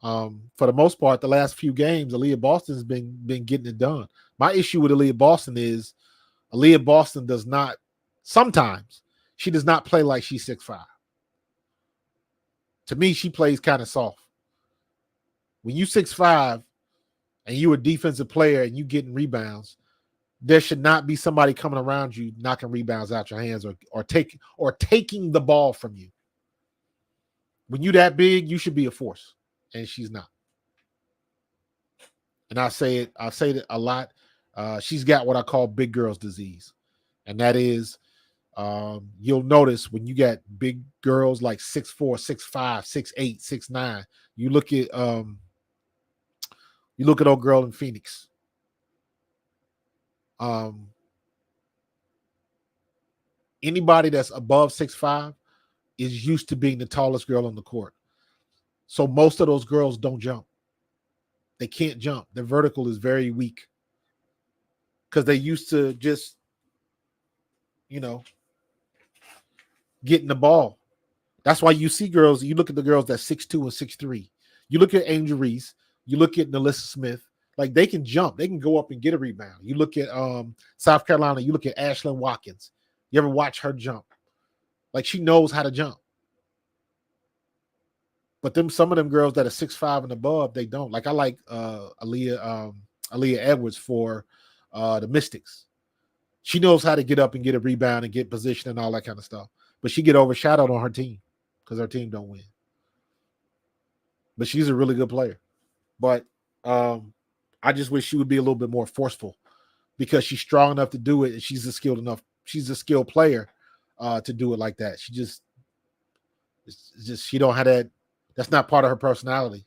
for the most part, the last few games, Aaliyah Boston's been getting it done. My issue with Aaliyah Boston is Aaliyah Boston sometimes she does not play like she's 6'5". To me, she plays kind of soft. When you 6'5" and you a defensive player and you getting rebounds, there should not be somebody coming around you knocking rebounds out your hands or taking the ball from you. When you that big, you should be a force, and she's not. And I say it a lot. She's got what I call big girls disease, and that is, you'll notice when you got big girls like 6'4", 6'5", 6'8", 6'9", you look at old girl in Phoenix. Anybody that's above 6'5" is used to being the tallest girl on the court. So most of those girls don't jump. They can't jump. Their vertical is very weak because they used to just, getting the ball. That's why you see girls, you look at the girls that's 6'2" and 6'3". You look at Angel Reese, you look at Nalissa Smith, like they can jump. They can go up and get a rebound. You look at South Carolina, you look at Ashlyn Watkins. You ever watch her jump? Like she knows how to jump. But some of them girls that are 6'5" and above, they don't. Like I like Aaliyah Edwards for the Mystics. She knows how to get up and get a rebound and get position and all that kind of stuff. But she get overshadowed on her team because her team don't win. But she's a really good player. But I just wish she would be a little bit more forceful because she's strong enough to do it, and she's a skilled player to do it like that. She don't have that. That's not part of her personality.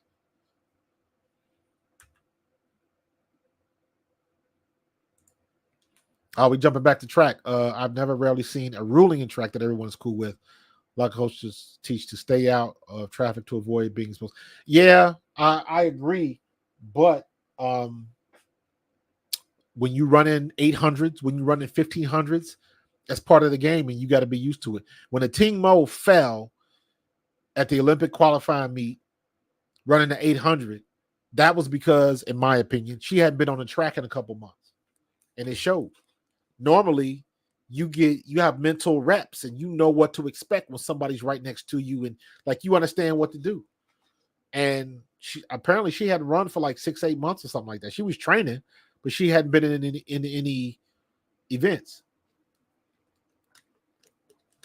We jumping back to track. I've never rarely seen a ruling in track that everyone's cool with. A lot of coaches teach to stay out of traffic to avoid being exposed. Yeah, I agree. But when you run in 800s, when you run in 1500s, that's part of the game, and you got to be used to it. When a Ting Mo fell at the Olympic qualifying meet, running the 800, that was because, in my opinion, she hadn't been on the track in a couple months, and it showed. Normally, you have mental reps, and you know what to expect when somebody's right next to you, and like you understand what to do. And she hadn't run for like 6-8 months or something like that. She was training, but she hadn't been in any events,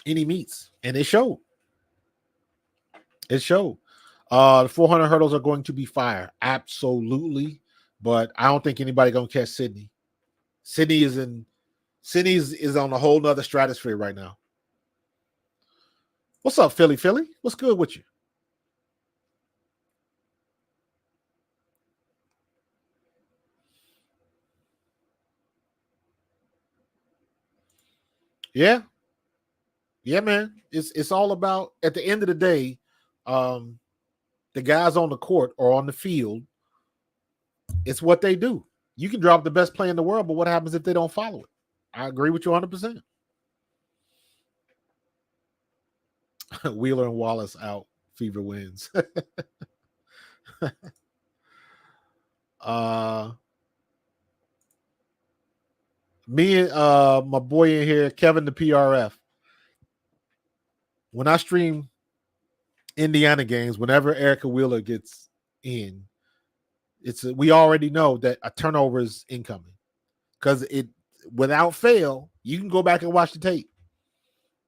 any meets, and it showed. It showed. The 400 hurdles are going to be fire, absolutely. But I don't think anybody gonna catch Sydney. Sydney is on a whole nother stratosphere right now. What's up, Philly? Philly? What's good with you? Yeah, yeah, man. It's all about, at the end of the day, the guys on the court or on the field. It's what they do. You can drop the best play in the world, but what happens if they don't follow it? I agree with you 100%. Wheeler and Wallace out. Fever wins. Me and my boy in here, Kevin the PRF. When I stream Indiana games, whenever Erica Wheeler gets in, we already know that a turnover is incoming, because it, without fail, you can go back and watch the tape.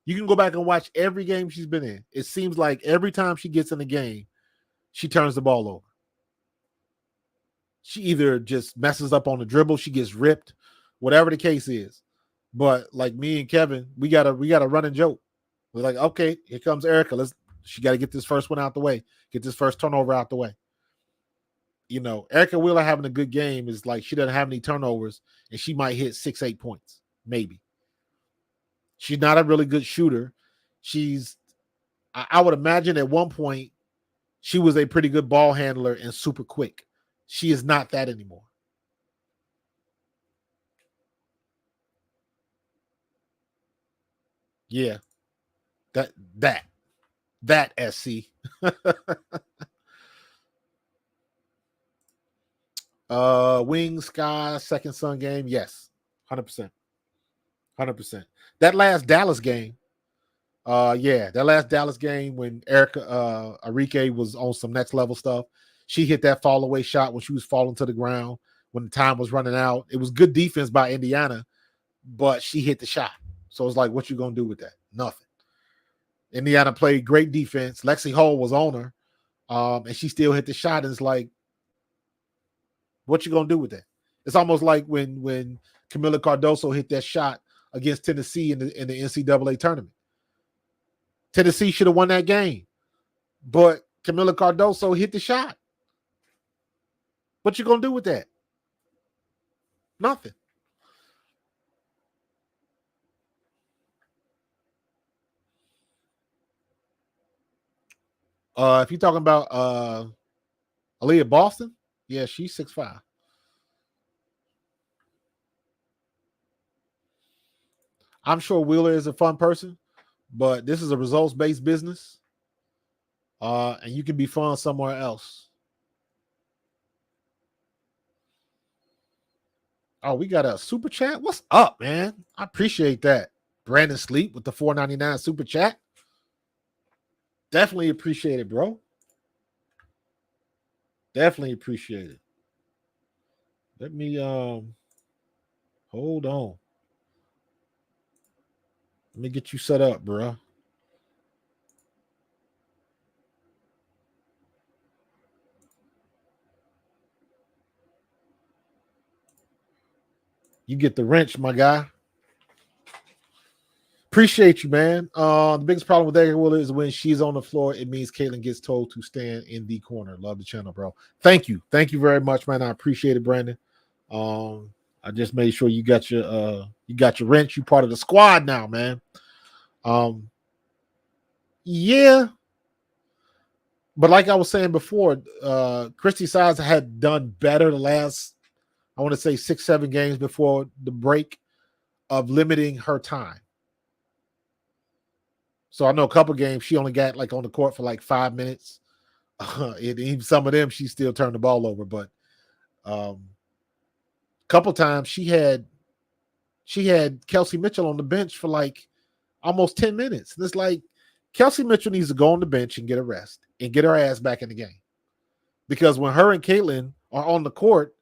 You can go back and watch every game she's been in. It seems like every time she gets in the game, she turns the ball over. She either just messes up on the dribble, she gets ripped, whatever the case is. But like me and Kevin, we got a run and joke. We're like, okay, here comes Erica. She got to get this first one out the way, get this first turnover out the way. You know, Erica Wheeler having a good game is like she doesn't have any turnovers, and she might hit 6-8 points, maybe. She's not a really good shooter. I would imagine at one point she was a pretty good ball handler and super quick. She is not that anymore. Yeah, that SC. Wings Sky Second Sun game, yes, 100%, 100%. That last Dallas game, that last Dallas game when Erica Arike was on some next level stuff, she hit that fall away shot when she was falling to the ground when the time was running out. It was good defense by Indiana, but she hit the shot. So it's like, what you gonna do with that? Nothing. Indiana played great defense. Lexi Hall was on her, and she still hit the shot. And it's like, what you gonna do with that? It's almost like when Camila Cardoso hit that shot against Tennessee in the NCAA tournament. Tennessee should have won that game, but Camila Cardoso hit the shot. What you gonna do with that? Nothing. If you're talking about Aaliyah Boston, yeah, she's 6'5". I'm sure Wheeler is a fun person, but this is a results-based business, and you can be fun somewhere else. Oh, we got a super chat. What's up, man? I appreciate that. Brandon Sleep with the $4.99 super chat. Definitely appreciate it, bro. Definitely appreciate it. Let me hold on. Let me get you set up, bro. You get the wrench, my guy. Appreciate you, man. The biggest problem with Erica Wheeler is when she's on the floor, it means Caitlin gets told to stand in the corner. Love the channel, bro. Thank you. Thank you very much, man. I appreciate it, Brandon. I just made sure you got your wrench. You part of the squad now, man. Yeah. But like I was saying before, Christy Sides had done better the last, I want to say 6-7 games before the break of limiting her time. So I know a couple games she only got like on the court for like 5 minutes. Even some of them she still turned the ball over, but a couple times she had Kelsey Mitchell on the bench for like almost 10 minutes. And it's like Kelsey Mitchell needs to go on the bench and get a rest and get her ass back in the game. Because when her and Caitlin are on the court,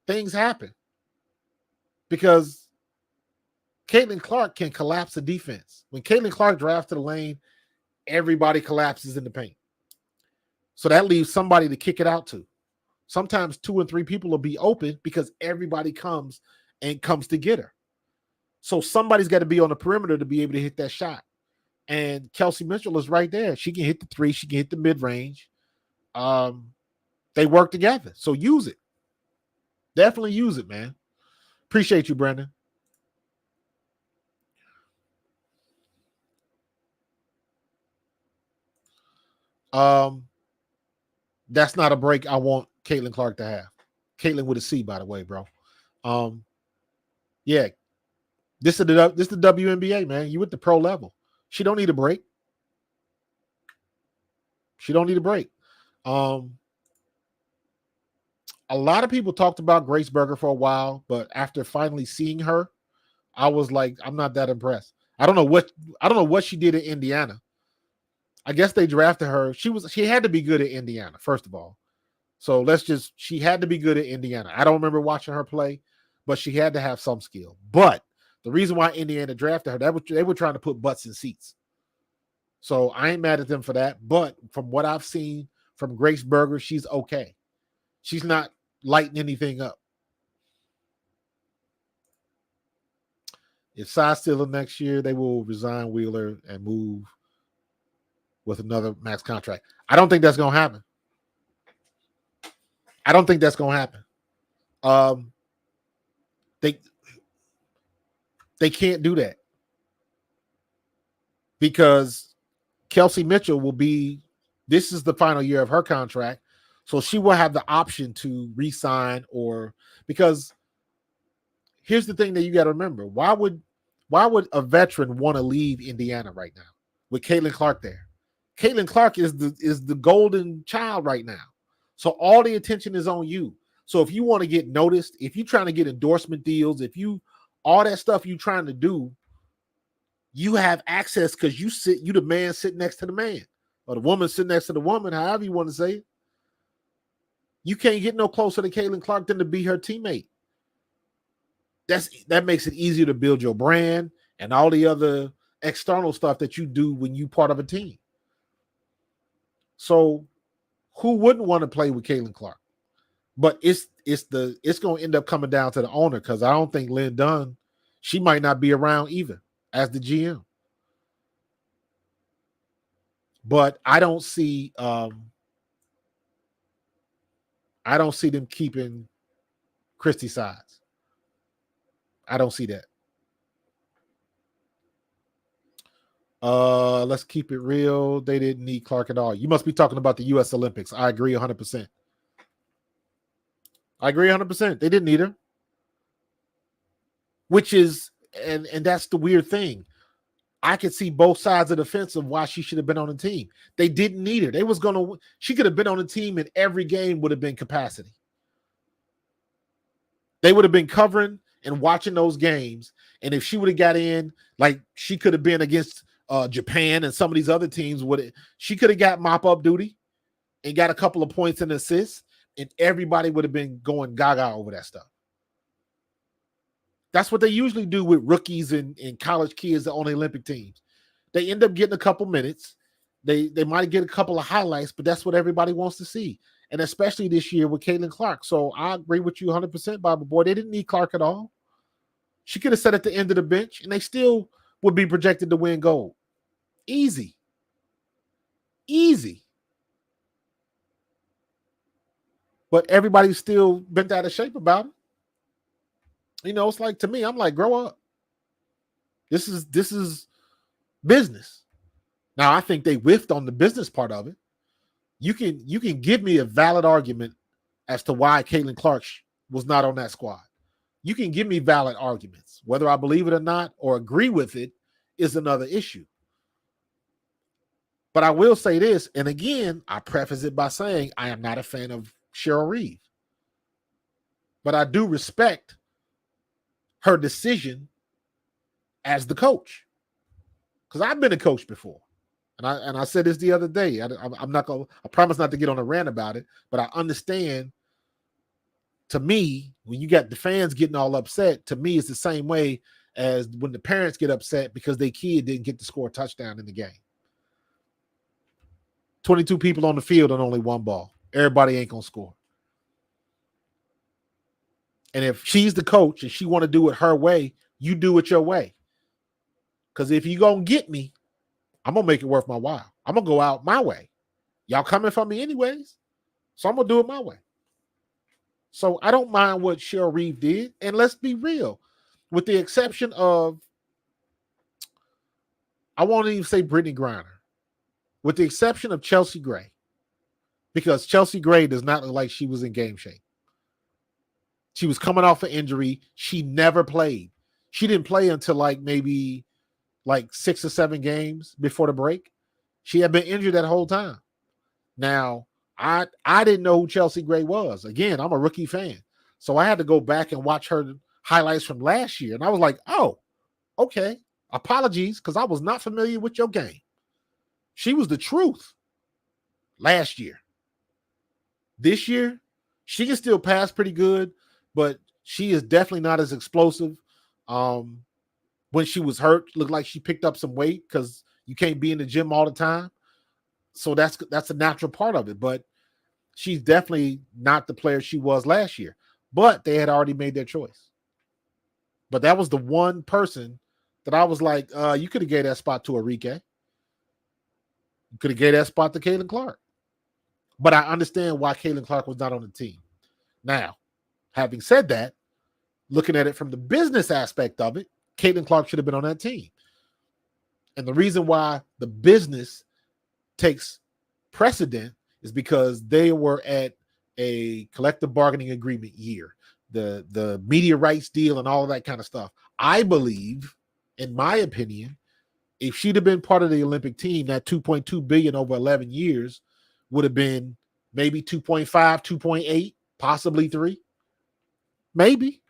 things happen. Because Caitlin Clark can collapse the defense. When Caitlin Clark drives to the lane, everybody collapses in the paint. So that leaves somebody to kick it out to. Sometimes 2 and 3 people will be open because everybody comes to get her. So somebody's got to be on the perimeter to be able to hit that shot. And Kelsey Mitchell is right there. She can hit the 3. She can hit the mid-range. They work together. So use it. Definitely use it, man. Appreciate you, Brandon. That's not a break I want Caitlin Clark to have. Caitlin with a C, by the way, bro. Yeah. This is the WNBA, man. You at the pro level. She don't need a break. She don't need a break. A lot of people talked about Grace Berger for a while, but after finally seeing her, I was like, I'm not that impressed. I don't know what she did in Indiana. I guess they drafted her. She had to be good at Indiana, first of all. So she had to be good at Indiana. I don't remember watching her play, but she had to have some skill. But the reason why Indiana drafted her, they were trying to put butts in seats. So I ain't mad at them for that. But from what I've seen from Grace Berger, she's okay. She's not lighting anything up. If Si's still next year, they will resign Wheeler and move with another max contract. I don't think that's going to happen. They can't do that because Kelsey Mitchell this is the final year of her contract. So she will have the option to re-sign because here's the thing that you got to remember. Why would a veteran want to leave Indiana right now with Caitlin Clark there? Caitlin Clark is the golden child right now. So all the attention is on you. So if you want to get noticed, if you're trying to get endorsement deals, all that stuff you're trying to do, you have access because you the man sitting next to the man or the woman sitting next to the woman, however you want to say it. You can't get no closer to Caitlin Clark than to be her teammate. That makes it easier to build your brand and all the other external stuff that you do when you part of a team. So who wouldn't want to play with Caitlin Clark? But it's going to end up coming down to the owner because I don't think Lynn Dunn, she might not be around either as the GM. But I don't see them keeping Christy Sides. I don't see that. Let's keep it real. They didn't need Clark at all. You must be talking about the U.S. Olympics. I agree 100%. They didn't need her. Which is, and that's the weird thing. I could see both sides of the fence of why she should have been on the team. They didn't need her. She could have been on the team and every game would have been capacity. They would have been covering and watching those games. And if she would have got in, like she could have been against Japan and some of these other teams, she could have got mop-up duty and got a couple of points and assists, and everybody would have been going gaga over that stuff. That's what they usually do with rookies and college kids on the Olympic teams. They end up getting a couple minutes. They might get a couple of highlights, but that's what everybody wants to see. And especially this year with Caitlin Clark. So I agree with you 100%, Bible Boy. They didn't need Clark at all. She could have sat at the end of the bench, and they still would be projected to win gold. Easy. But everybody's still bent out of shape about it. It's like, to me, I'm like, grow up. This is business. Now, I think they whiffed on the business part of it. You can give me a valid argument as to why Caitlin Clark was not on that squad. You can give me valid arguments. Whether I believe it or not or agree with it is another issue. But I will say this, and again, I preface it by saying I am not a fan of Cheryl Reeve. But I do respect her decision as the coach. Because I've been a coach before. And I said this the other day. I'm not going to, I promise not to get on a rant about it, but I understand. To me, when you got the fans getting all upset, to me, it's the same way as when the parents get upset because their kid didn't get to score a touchdown in the game. 22 people on the field and only one ball. Everybody ain't going to score. And if she's the coach and she want to do it her way, you do it your way. Because if you going to get me, I'm going to make it worth my while. I'm going to go out my way. Y'all coming for me anyways. So I'm going to do it my way. So I don't mind what Cheryl Reeve did. And let's be real. With the exception of, I won't even say Brittany Griner. With the exception of Chelsea Gray. Because Chelsea Gray does not look like she was in game shape. She was coming off an injury. She never played. She didn't play until maybe 6 or 7 games before the break. She had been injured that whole time. Now, I didn't know who Chelsea Gray was. Again, I'm a rookie fan. So I had to go back and watch her highlights from last year. And I was like, oh, okay. Apologies, because I was not familiar with your game. She was the truth last year. This year, she can still pass pretty good, but she is definitely not as explosive. When she was hurt, looked like she picked up some weight because you can't be in the gym all the time. So that's a natural part of it. But she's definitely not the player she was last year. But they had already made their choice. But that was the one person that I was like, you could have gave that spot to Arike. You could have gave that spot to Caitlin Clark. But I understand why Caitlin Clark was not on the team. Now, having said that, looking at it from the business aspect of it, Caitlin Clark should have been on that team. And the reason why the business takes precedent is because they were at a collective bargaining agreement year, the media rights deal and all of that kind of stuff. I believe, in my opinion, if she'd have been part of the Olympic team, that $2.2 billion over 11 years would have been maybe 2.5, 2.8, possibly 3. Maybe.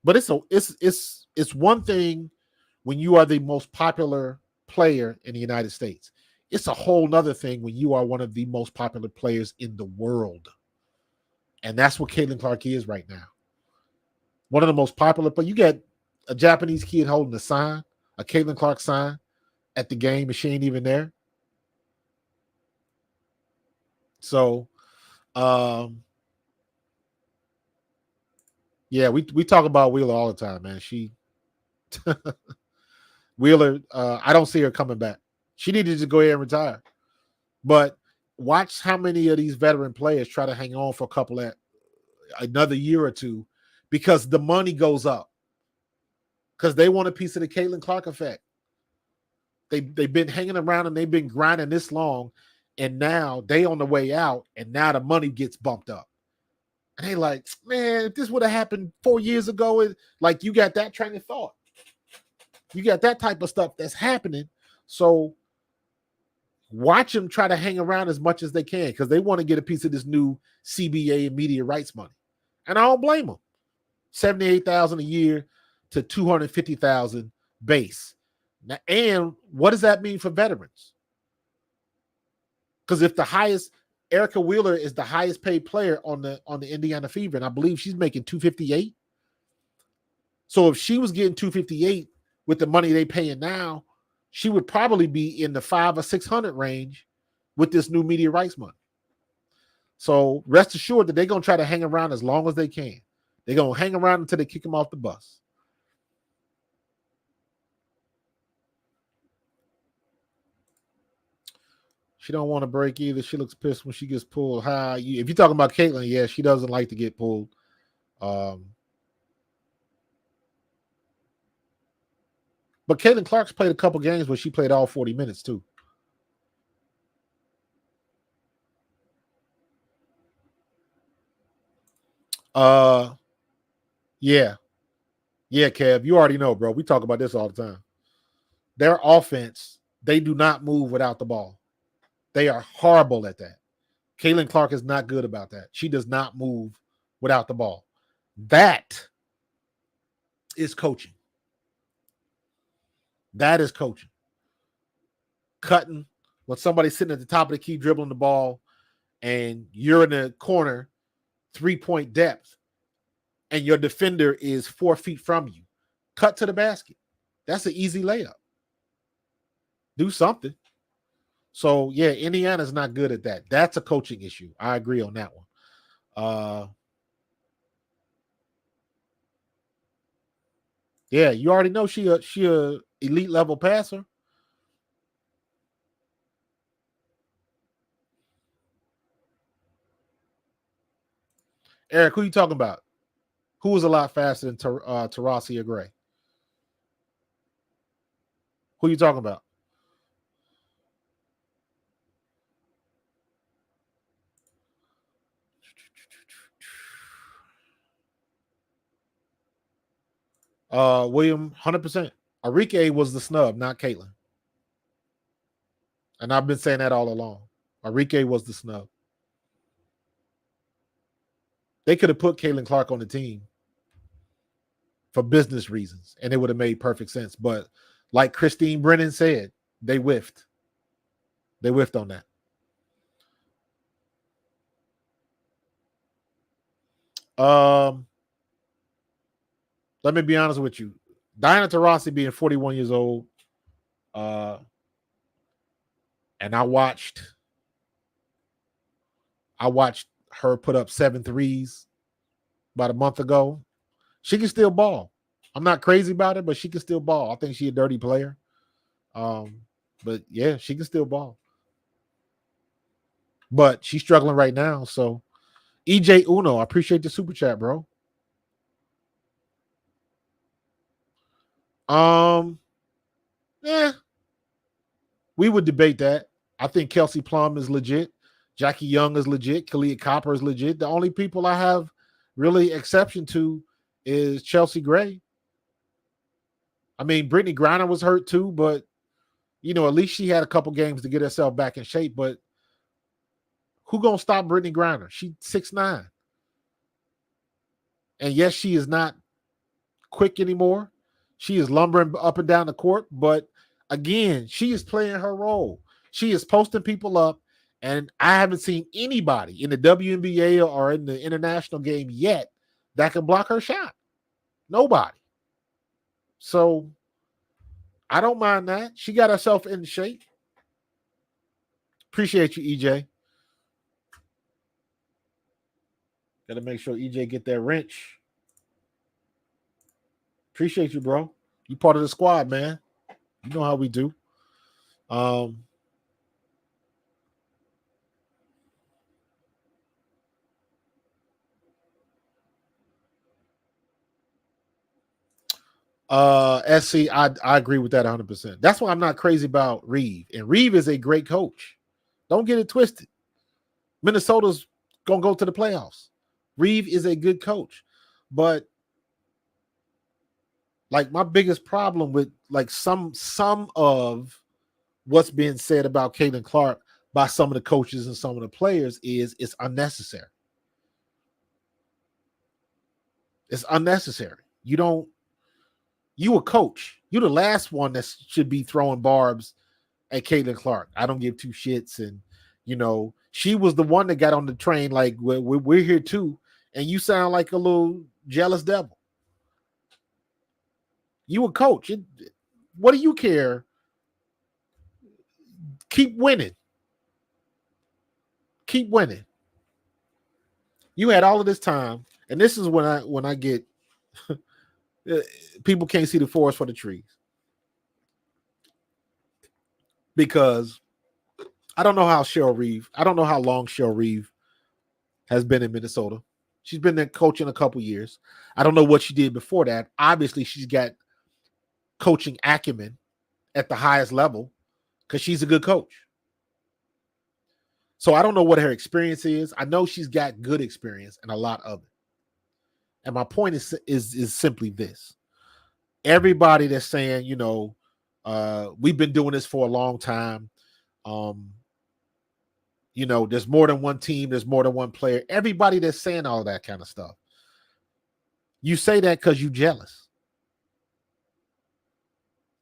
But it's one thing when you are the most popular player in the United States. It's a whole nother thing when you are one of the most popular players in the world. And that's what Caitlin Clark is right now. One of the most popular, but you get a Japanese kid holding a sign, a Caitlin Clark sign at the game, and she ain't even there. So, yeah, we talk about Wheeler all the time, man. She Wheeler, I don't see her coming back. She needed to just go ahead and retire. But watch how many of these veteran players try to hang on for another year or two because the money goes up. Because they want a piece of the Caitlin Clark effect. They've been hanging around and they've been grinding this long, and now they on the way out, and now the money gets bumped up. And they like, man, if this would have happened 4 years ago, you got that train of thought. You got that type of stuff that's happening. So watch them try to hang around as much as they can because they want to get a piece of this new CBA and media rights money. And I don't blame them. $78,000 a year to $250,000 base. Now, and what does that mean for veterans? Because if the highest, Erica Wheeler is the highest paid player on the Indiana Fever, and I believe she's making $258. So if she was getting $258 with the money they paying now, she would probably be in the $500 or $600 range with this new media rights money. So rest assured that they're going to try to hang around as long as they can. They're going to hang around until they kick them off the bus. She don't want to break either. She looks pissed when she gets pulled. If you're talking about Caitlin, yeah, she doesn't like to get pulled. But Caitlin Clark's played a couple games where she played all 40 minutes too. Uh, yeah, Kev, you already know, bro. We talk about this all the time. Their offense, they do not move without the ball. They are horrible at that. Caitlin Clark is not good about that. She does not move without the ball. That is coaching. That is coaching. Cutting when somebody's sitting at the top of the key dribbling the ball and you're in the corner, 3-point depth, and your defender is 4 feet from you. Cut to the basket. That's an easy layup. Do something. So, yeah, Indiana's not good at that. That's a coaching issue. I agree on that one. Yeah, you already know she a elite level passer. Eric, who you talking about? Who was a lot faster than Taurasi or Gray? Who you talking about? William, 100%. Arike was the snub, not Caitlin. And I've been saying that all along. Arike was the snub. They could have put Caitlin Clark on the team for business reasons, and it would have made perfect sense. But like Christine Brennan said, they whiffed. They whiffed on that. Let me be honest with you. Diana Taurasi being 41 years old, and I watched her put up 7 threes about a month ago. She can still ball. I'm not crazy about it, but she can still ball. I think she's a dirty player. But yeah, she can still ball. But she's struggling right now. So EJ Uno, I appreciate the super chat, bro. Yeah, we would debate that. I think Kelsey Plum is legit. Jackie Young is legit. Kalia Copper is legit. The only people I have really exception to is Chelsea Gray. I mean, Brittany Griner was hurt too, but at least she had a couple games to get herself back in shape. But who gonna stop Brittany Griner? She's 6'9". And yes, she is not quick anymore. She is lumbering up and down the court, but again, she is playing her role. She is posting people up, and I haven't seen anybody in the WNBA or in the international game yet that can block her shot. Nobody. So I don't mind that. She got herself in shape. Appreciate you, EJ. Got to make sure EJ get that wrench. Appreciate you, bro. You part of the squad, man. You know how we do. SC, I agree with that 100%. That's why I'm not crazy about Reeve. And Reeve is a great coach. Don't get it twisted. Minnesota's gonna go to the playoffs. Reeve is a good coach, but like my biggest problem with like some of what's being said about Caitlin Clark by some of the coaches and some of the players is it's unnecessary. It's unnecessary. You a coach. You're the last one that should be throwing barbs at Caitlin Clark. I don't give two shits. And, she was the one that got on the train like, we're here too. And you sound like a little jealous devil. You a coach. What do you care? Keep winning. Keep winning. You had all of this time. And this is when I get people can't see the forest for the trees. Because I don't know how long Cheryl Reeve has been in Minnesota. She's been there coaching a couple years. I don't know what she did before that. Obviously, she's got coaching acumen at the highest level because she's a good coach. So I don't know what her experience is. I know she's got good experience and a lot of it. And my point is simply this. Everybody that's saying, we've been doing this for a long time. There's more than one team, there's more than one player. Everybody that's saying all that kind of stuff. You say that because you're jealous.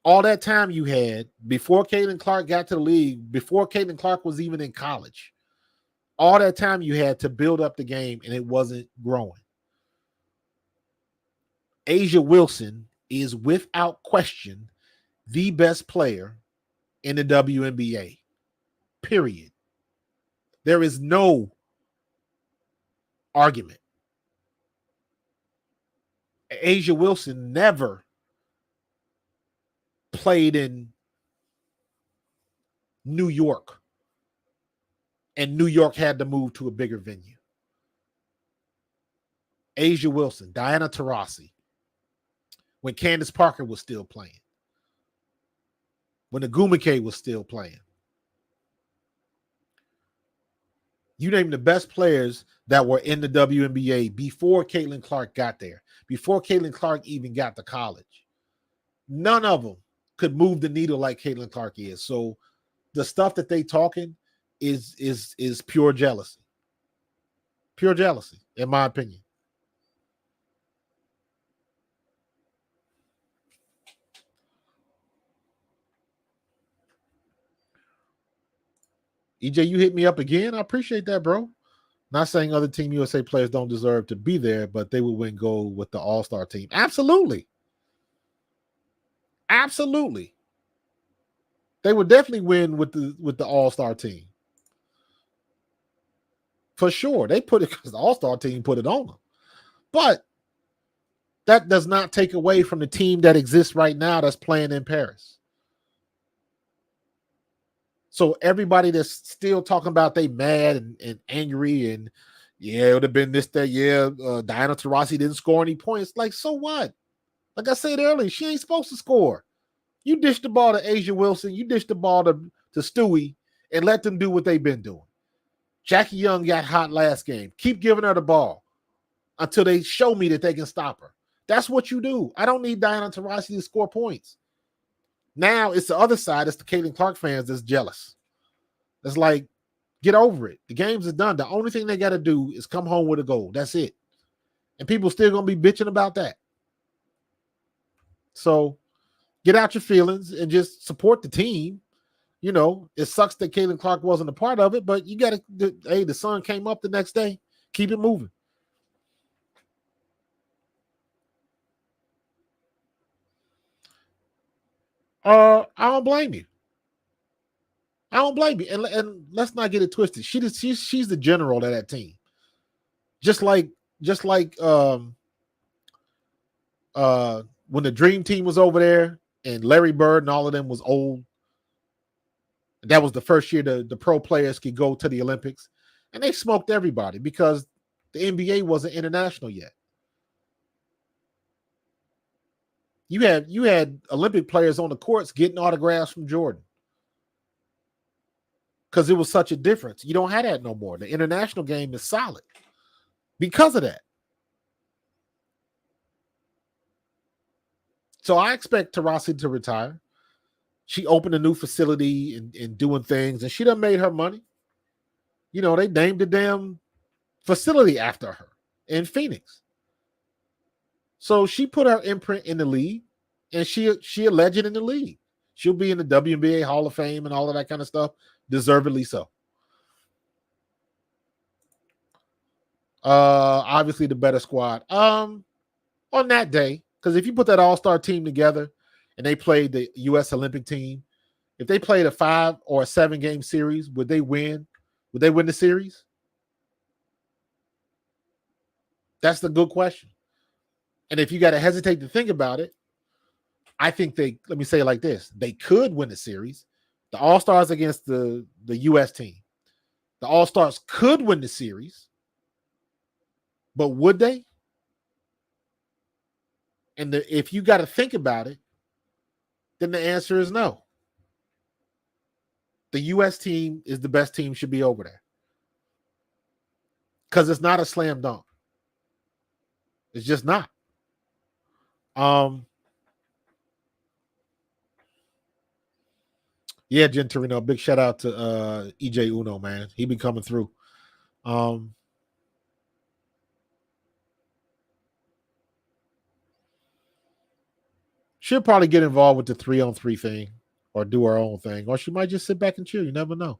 All that time you had before Caitlin Clark got to the league, before Caitlin Clark was even in college, all that time you had to build up the game and it wasn't growing. A'ja Wilson is without question the best player in the WNBA. Period. There is no argument. A'ja Wilson never played in New York, and New York had to move to a bigger venue. A'ja Wilson, Diana Taurasi, when Candace Parker was still playing, when Agumike was still playing. You name the best players that were in the WNBA before Caitlin Clark got there, before Caitlin Clark even got to college. None of them could move the needle like Caitlin Clark is. So the stuff that they talking is pure jealousy. Pure jealousy, in my opinion. EJ, you hit me up again. I appreciate that, bro. Not saying other Team USA players don't deserve to be there, but they would win gold with the All-Star team. Absolutely. Absolutely. They would definitely win with the All-Star team. For sure. They put it because the All-Star team put it on them. But that does not take away from the team that exists right now that's playing in Paris. So everybody that's still talking about they mad and angry and yeah, it would have been this, that, yeah, Diana Taurasi didn't score any points. Like, so what? Like I said earlier, she ain't supposed to score. You dish the ball to A'ja Wilson, you dish the ball to Stewie, and let them do what they've been doing. Jackie Young got hot last game. Keep giving her the ball until they show me that they can stop her. That's what you do. I don't need Diana Taurasi to score points. Now it's the other side. It's the Caitlin Clark fans that's jealous. It's like, get over it. The games are done. The only thing they got to do is come home with a goal. That's it. And people still going to be bitching about that. So get out your feelings and just support the team. It sucks that Caitlin Clark wasn't a part of it, but you got to, hey, the sun came up the next day. Keep it moving. I don't blame you. I don't blame you. And let's not get it twisted. She's the general of that team. Just like when the Dream Team was over there and Larry Bird and all of them was old. That was the first year the pro players could go to the Olympics. And they smoked everybody because the NBA wasn't international yet. You had Olympic players on the courts getting autographs from Jordan. Because it was such a difference. You don't have that no more. The international game is solid because of that. So I expect Taurasi to retire. She opened a new facility and doing things, and she done made her money. They named the damn facility after her in Phoenix. So she put her imprint in the league, and she a legend in the league. She'll be in the WNBA Hall of Fame and all of that kind of stuff. Deservedly so. Obviously the better squad. On that day, because if you put that all-star team together and they played the U.S. Olympic team, if they played a 5 or a 7 game series, would they win? Would they win the series? That's the good question. And if you got to hesitate to think about it, I think let me say it like this. They could win the series. The All-Stars against the U.S. team. The All-Stars could win the series, but would they? And if you got to think about it, then the answer is no. The U.S. team is the best team, should be over there. Because it's not a slam dunk. It's just not. Yeah, Gentorino, big shout out to EJ Uno, man. He been coming through. She'll probably get involved with the 3-on-3 thing or do her own thing, or she might just sit back and chill. You never know.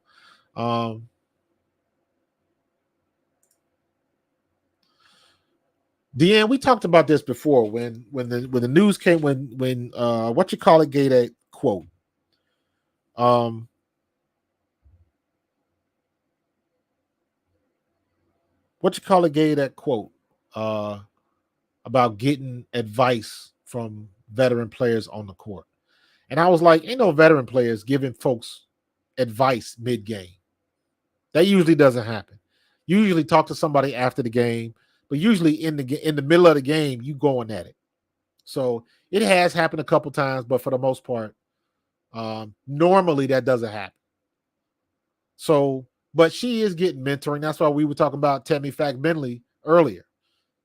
Deanne, we talked about this before when the news came when what you call it gave that quote. What you call it gave that quote about getting advice from veteran players on the court. And I was like, ain't no veteran players giving folks advice mid-game. That usually doesn't happen. You usually talk to somebody after the game, but usually in the middle of the game, you going at it. So it has happened a couple times, but for the most part, normally that doesn't happen. So, but she is getting mentoring. That's why we were talking about Tammy Fack-Bentley earlier.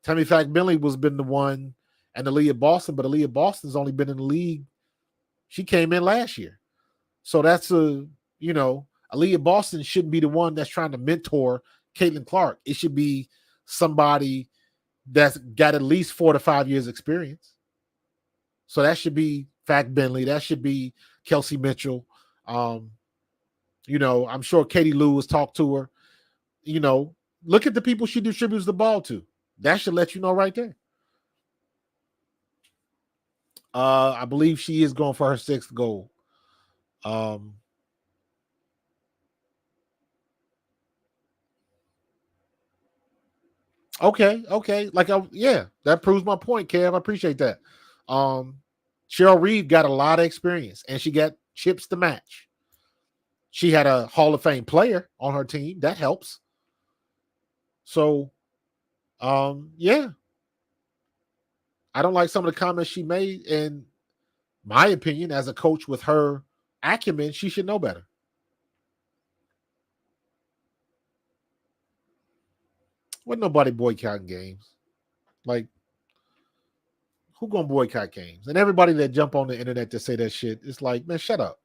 Tammy Fack-Bentley was been the one and Aaliyah Boston, but Aaliyah Boston's only been in the league. She came in last year. So that's Aaliyah Boston shouldn't be the one that's trying to mentor Caitlin Clark. It should be somebody that's got at least 4 to 5 years experience. So that should be Fack-Bentley. That should be Kelsey Mitchell. I'm sure Katie Lou has talked to her. Look at the people she distributes the ball to. That should let you know right there. I believe she is going for her 6th goal. Okay. That proves my point, Kev. I appreciate that. Cheryl Reed got a lot of experience, and she got chips to match. She had a Hall of Fame player on her team. That helps. So, yeah. I don't like some of the comments she made. In my opinion, as a coach with her acumen, she should know better. Wasn't nobody boycotting games. Like, who gonna boycott games? And everybody that jump on the internet to say that shit, it's like, man, shut up.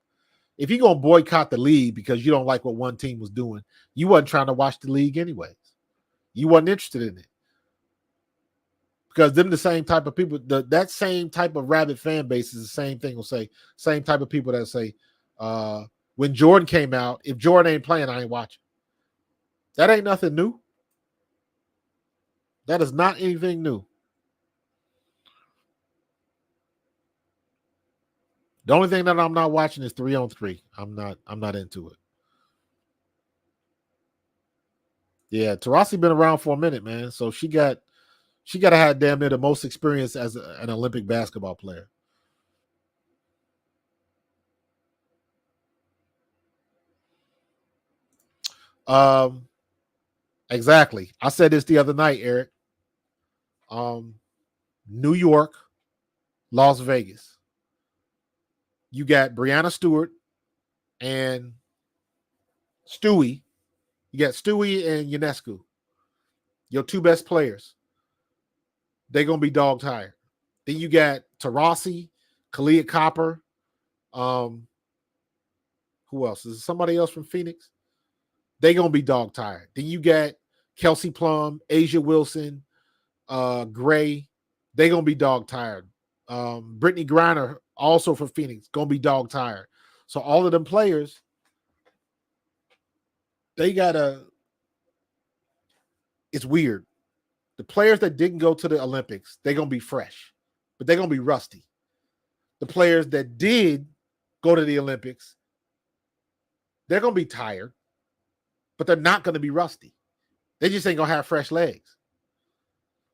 If you're gonna boycott the league because you don't like what one team was doing, you wasn't trying to watch the league anyways. You wasn't interested in it. Because them the same type of people, that same type of rabid fan base is the same thing will say, same type of people that say, when Jordan came out, if Jordan ain't playing, I ain't watching. That ain't nothing new. That is not anything new. The only thing that I'm not watching is 3-on-3. I'm not into it. Yeah, Taurasi been around for a minute, man. So she got to have damn near the most experience as an Olympic basketball player. Exactly. I said this the other night, Eric. New York, Las Vegas. You got Breanna Stewart and Stewie. You got Stewie and Ionescu. Your 2 best players. They're going to be dog tired. Then you got Taurasi, Kalia Copper. Who else? Is there somebody else from Phoenix? They're going to be dog tired. Then you got Kelsey Plum, Asia Wilson, Gray. They're going to be dog tired. Brittany Griner, also from Phoenix, going to be dog tired. So all of them players, they got to – it's weird. The players that didn't go to the Olympics, they're going to be fresh, but they're going to be rusty. The players that did go to the Olympics, they're going to be tired, but they're not going to be rusty. They just ain't going to have fresh legs.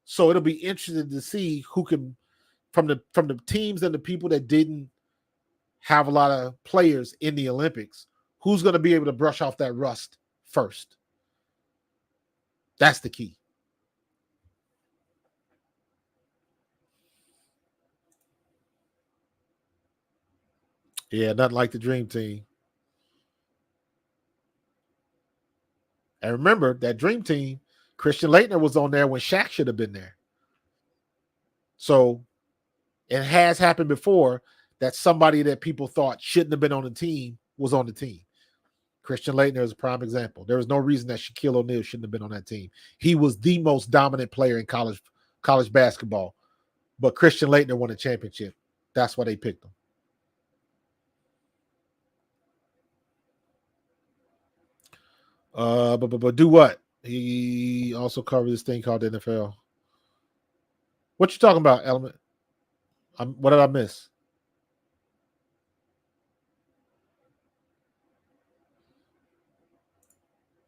So it'll be interesting to see who can, from the teams and the people that didn't have a lot of players in the Olympics, who's going to be able to brush off that rust first. That's the key. Yeah, nothing like the dream team. And remember, that dream team, Christian Laettner was on there when Shaq should have been there. So it has happened before that somebody that people thought shouldn't have been on the team was on the team. Christian Laettner is a prime example. There was no reason that Shaquille O'Neal shouldn't have been on that team. He was the most dominant player in college basketball, but Christian Laettner won a championship. That's why they picked him. But do what? He also covered this thing called the NFL. What you talking about, Element? What did I miss?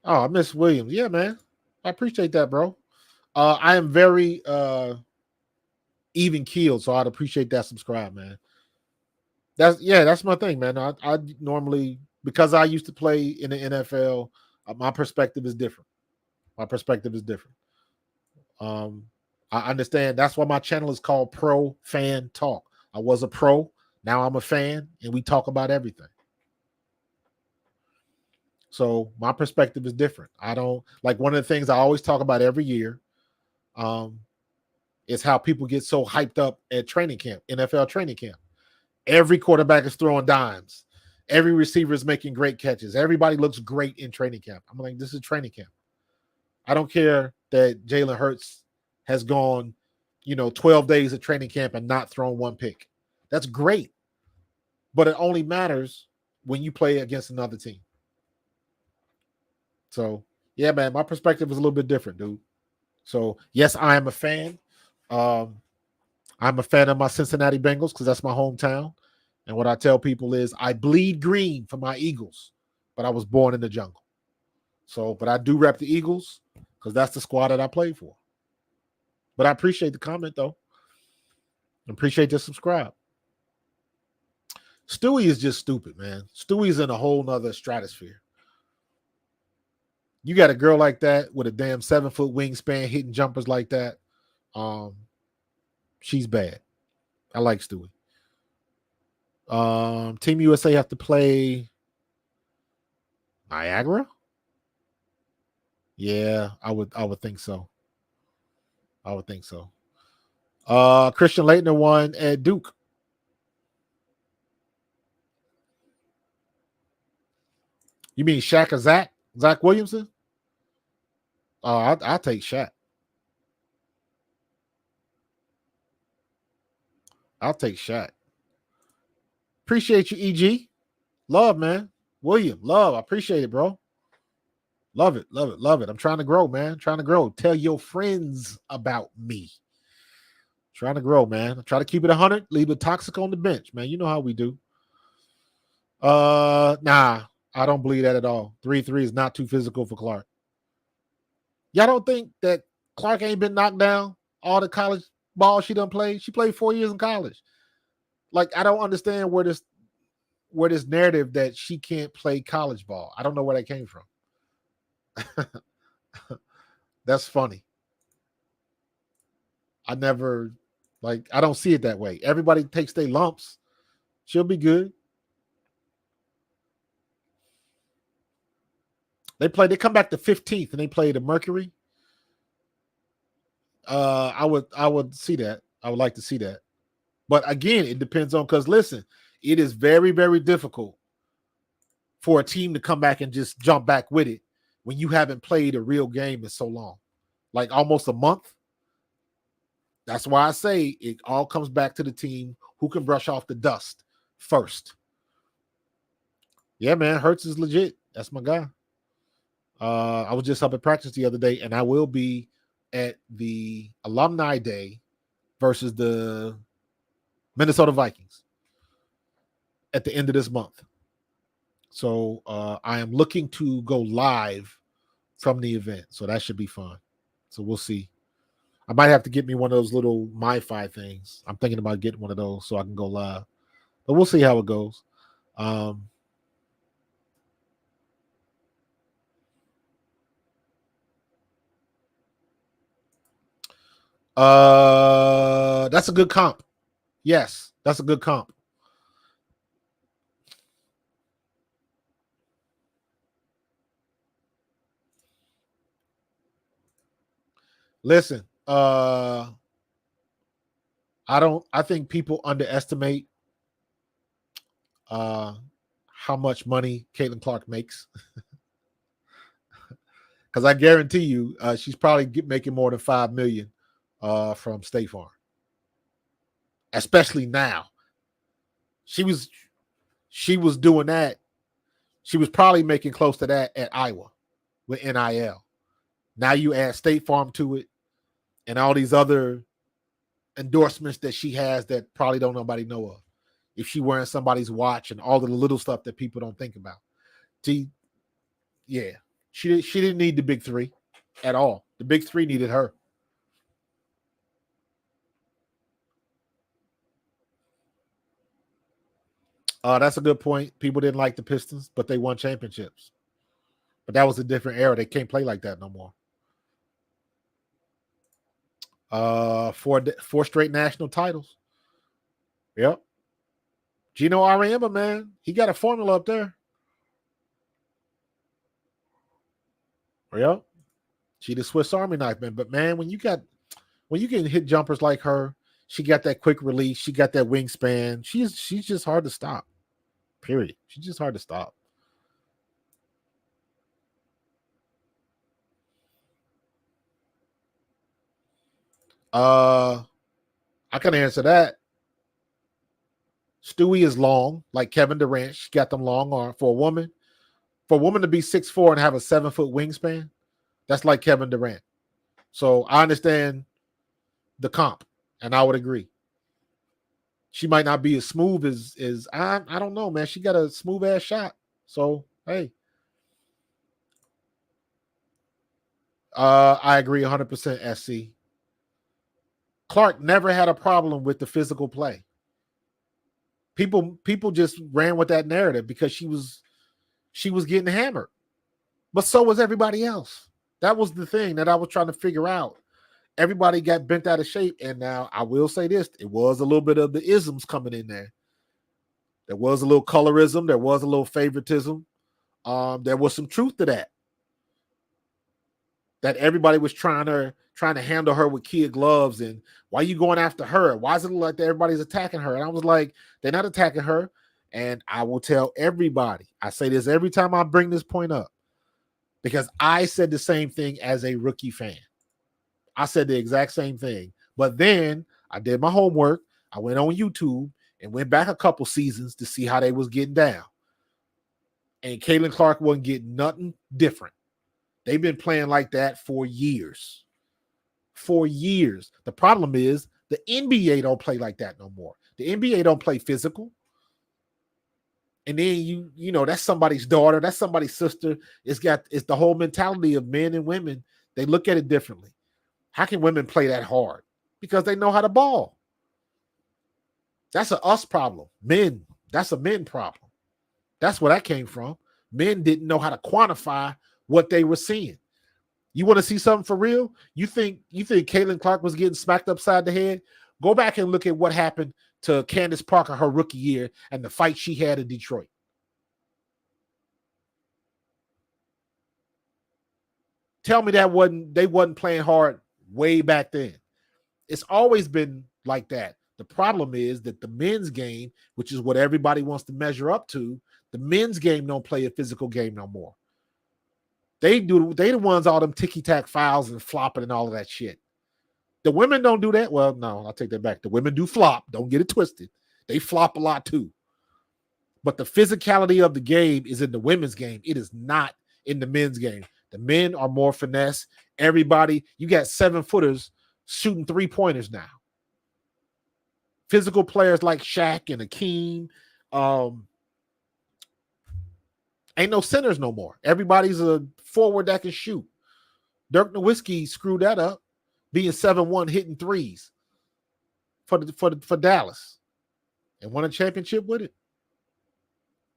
Oh, I miss Williams. Yeah, man. I appreciate that, bro. I am very even keeled, so I'd appreciate that subscribe, man. That's my thing, man. I normally, because I used to play in the NFL, my perspective is different. My perspective is different. I understand that's why my channel is called Pro Fan Talk. I was a pro, now I'm a fan, and we talk about everything. So my perspective is different. I don't like one of the things I always talk about every year. Is how people get so hyped up at training camp, NFL training camp. Every quarterback is throwing dimes. Every receiver is making great catches. Everybody looks great in training camp. I'm like, this is training camp. I don't care that Jalen Hurts has gone, 12 days of training camp and not thrown one pick. That's great. But it only matters when you play against another team. So, yeah, man, my perspective is a little bit different, dude. So, yes, I am a fan. I'm a fan of my Cincinnati Bengals because that's my hometown. And what I tell people is I bleed green for my Eagles, but I was born in the jungle. So, but I do rep the Eagles because that's the squad that I played for. But I appreciate the comment, though. I appreciate the subscribe. Stewie is just stupid, man. Stewie's in a whole nother stratosphere. You got a girl like that with a damn 7-foot wingspan hitting jumpers like that. She's bad. I like Stewie. Team USA have to play Niagara. Yeah, I would think so. I would think so. Christian Laettner won at Duke. You mean Shaq or Zach? Zach Williamson? Oh, I'll take Shaq. I'll take Shaq. Appreciate you, EG. Love, man. William, love. I appreciate it, bro. Love it, love it, love it. I'm trying to grow, man. Trying to grow. Tell your friends about me. Trying to grow, man. Try to keep it 100. Leave the toxic on the bench, man. You know how we do. Nah, I don't believe that at all. 3-3 is not too physical for Clark. Y'all don't think that Clark ain't been knocked down all the college ball she done played? She played 4 years in college. Like, I don't understand where this narrative that she can't play college ball. I don't know where that came from. That's funny. I don't see it that way. Everybody takes their lumps. She'll be good. They come back to 15th and they play the Mercury. I would see that. I would like to see that. But again, it depends on, because listen, it is very, very difficult for a team to come back and just jump back with it when you haven't played a real game in so long, like almost a month. That's why I say it all comes back to the team who can brush off the dust first. Yeah, man, Hurts is legit. That's my guy. I was just up at practice the other day, and I will be at the Alumni Day versus the Minnesota Vikings at the end of this month. So I am looking to go live from the event. So that should be fun. So we'll see. I might have to get me one of those little MiFi things. I'm thinking about getting one of those so I can go live. But we'll see how it goes. That's a good comp. Yes, that's a good comp. Listen, I think people underestimate uh how much money Caitlin Clark makes. Because I guarantee you, she's probably making more than $5 million from State Farm, especially now. She was she was doing that. She was probably making close to that at Iowa with NIL. Now you add State Farm to it, and all these other endorsements that she has that probably don't nobody know of. If she wearing somebody's watch and all the little stuff that people don't think about. She, yeah, she didn't need the big three at all. The big three needed her. That's a good point. People didn't like the Pistons, but they won championships. But that was a different era. They can't play like that no more. Four straight national titles. Yep. Gino Auriemma, man, he got a formula up there. Yep. She the Swiss Army knife, man. But man, when you can hit jumpers like her, she got that quick release. She got that wingspan. She's just hard to stop. Period. She's just hard to stop. I can answer that. Stewie is long, like Kevin Durant. She got them long arms for a woman. For a woman to be 6'4" and have a 7-foot wingspan, that's like Kevin Durant. So I understand the comp, and I would agree. She might not be as smooth as I don't know, man. She got a smooth ass shot. So hey. I agree 100% SC. Clark never had a problem with the physical play. People just ran with that narrative because she was getting hammered. But so was everybody else. That was the thing that I was trying to figure out. Everybody got bent out of shape. And now I will say this, it was a little bit of the isms coming in there. There was a little colorism. There was a little favoritism. There was some truth to that. That everybody was trying to handle her with kid gloves, and why are you going after her? Why is it like that everybody's attacking her? And I was like, they're not attacking her. And I will tell everybody, I say this every time I bring this point up, because I said the same thing as a rookie fan. I said the exact same thing. But then I did my homework. I went on YouTube and went back a couple seasons to see how they was getting down. And Caitlin Clark wasn't getting nothing different. They've been playing like that for years. For years. The problem is the NBA don't play like that no more. The NBA don't play physical. And then you know, that's somebody's daughter, that's somebody's sister. It's the whole mentality of men and women. They look at it differently. How can women play that hard? Because they know how to ball. That's a us problem. Men, that's a men problem. That's where that came from. Men didn't know how to quantify what they were seeing. You want to see something for real? You think Caitlin Clark was getting smacked upside the head? Go back and look at what happened to Candace Parker her rookie year and the fight she had in Detroit. Tell me they wasn't playing hard way back then. It's always been like that. The problem is that the men's game, which is what everybody wants to measure up to, the men's game don't play a physical game no more. They the ones all them ticky-tack fouls and flopping and all of that shit. The women don't do that. Well, no, I'll take that back. The women do flop. Don't get it twisted. They flop a lot too. But the physicality of the game is in the women's game. It is not in the men's game. The men are more finesse. Everybody, you got 7-footers shooting 3-pointers now. Physical players like Shaq and Akeem. Ain't no centers no more. Everybody's a forward that can shoot. Dirk Nowitzki screwed that up, being 7'1", hitting threes for Dallas, and won a championship with it.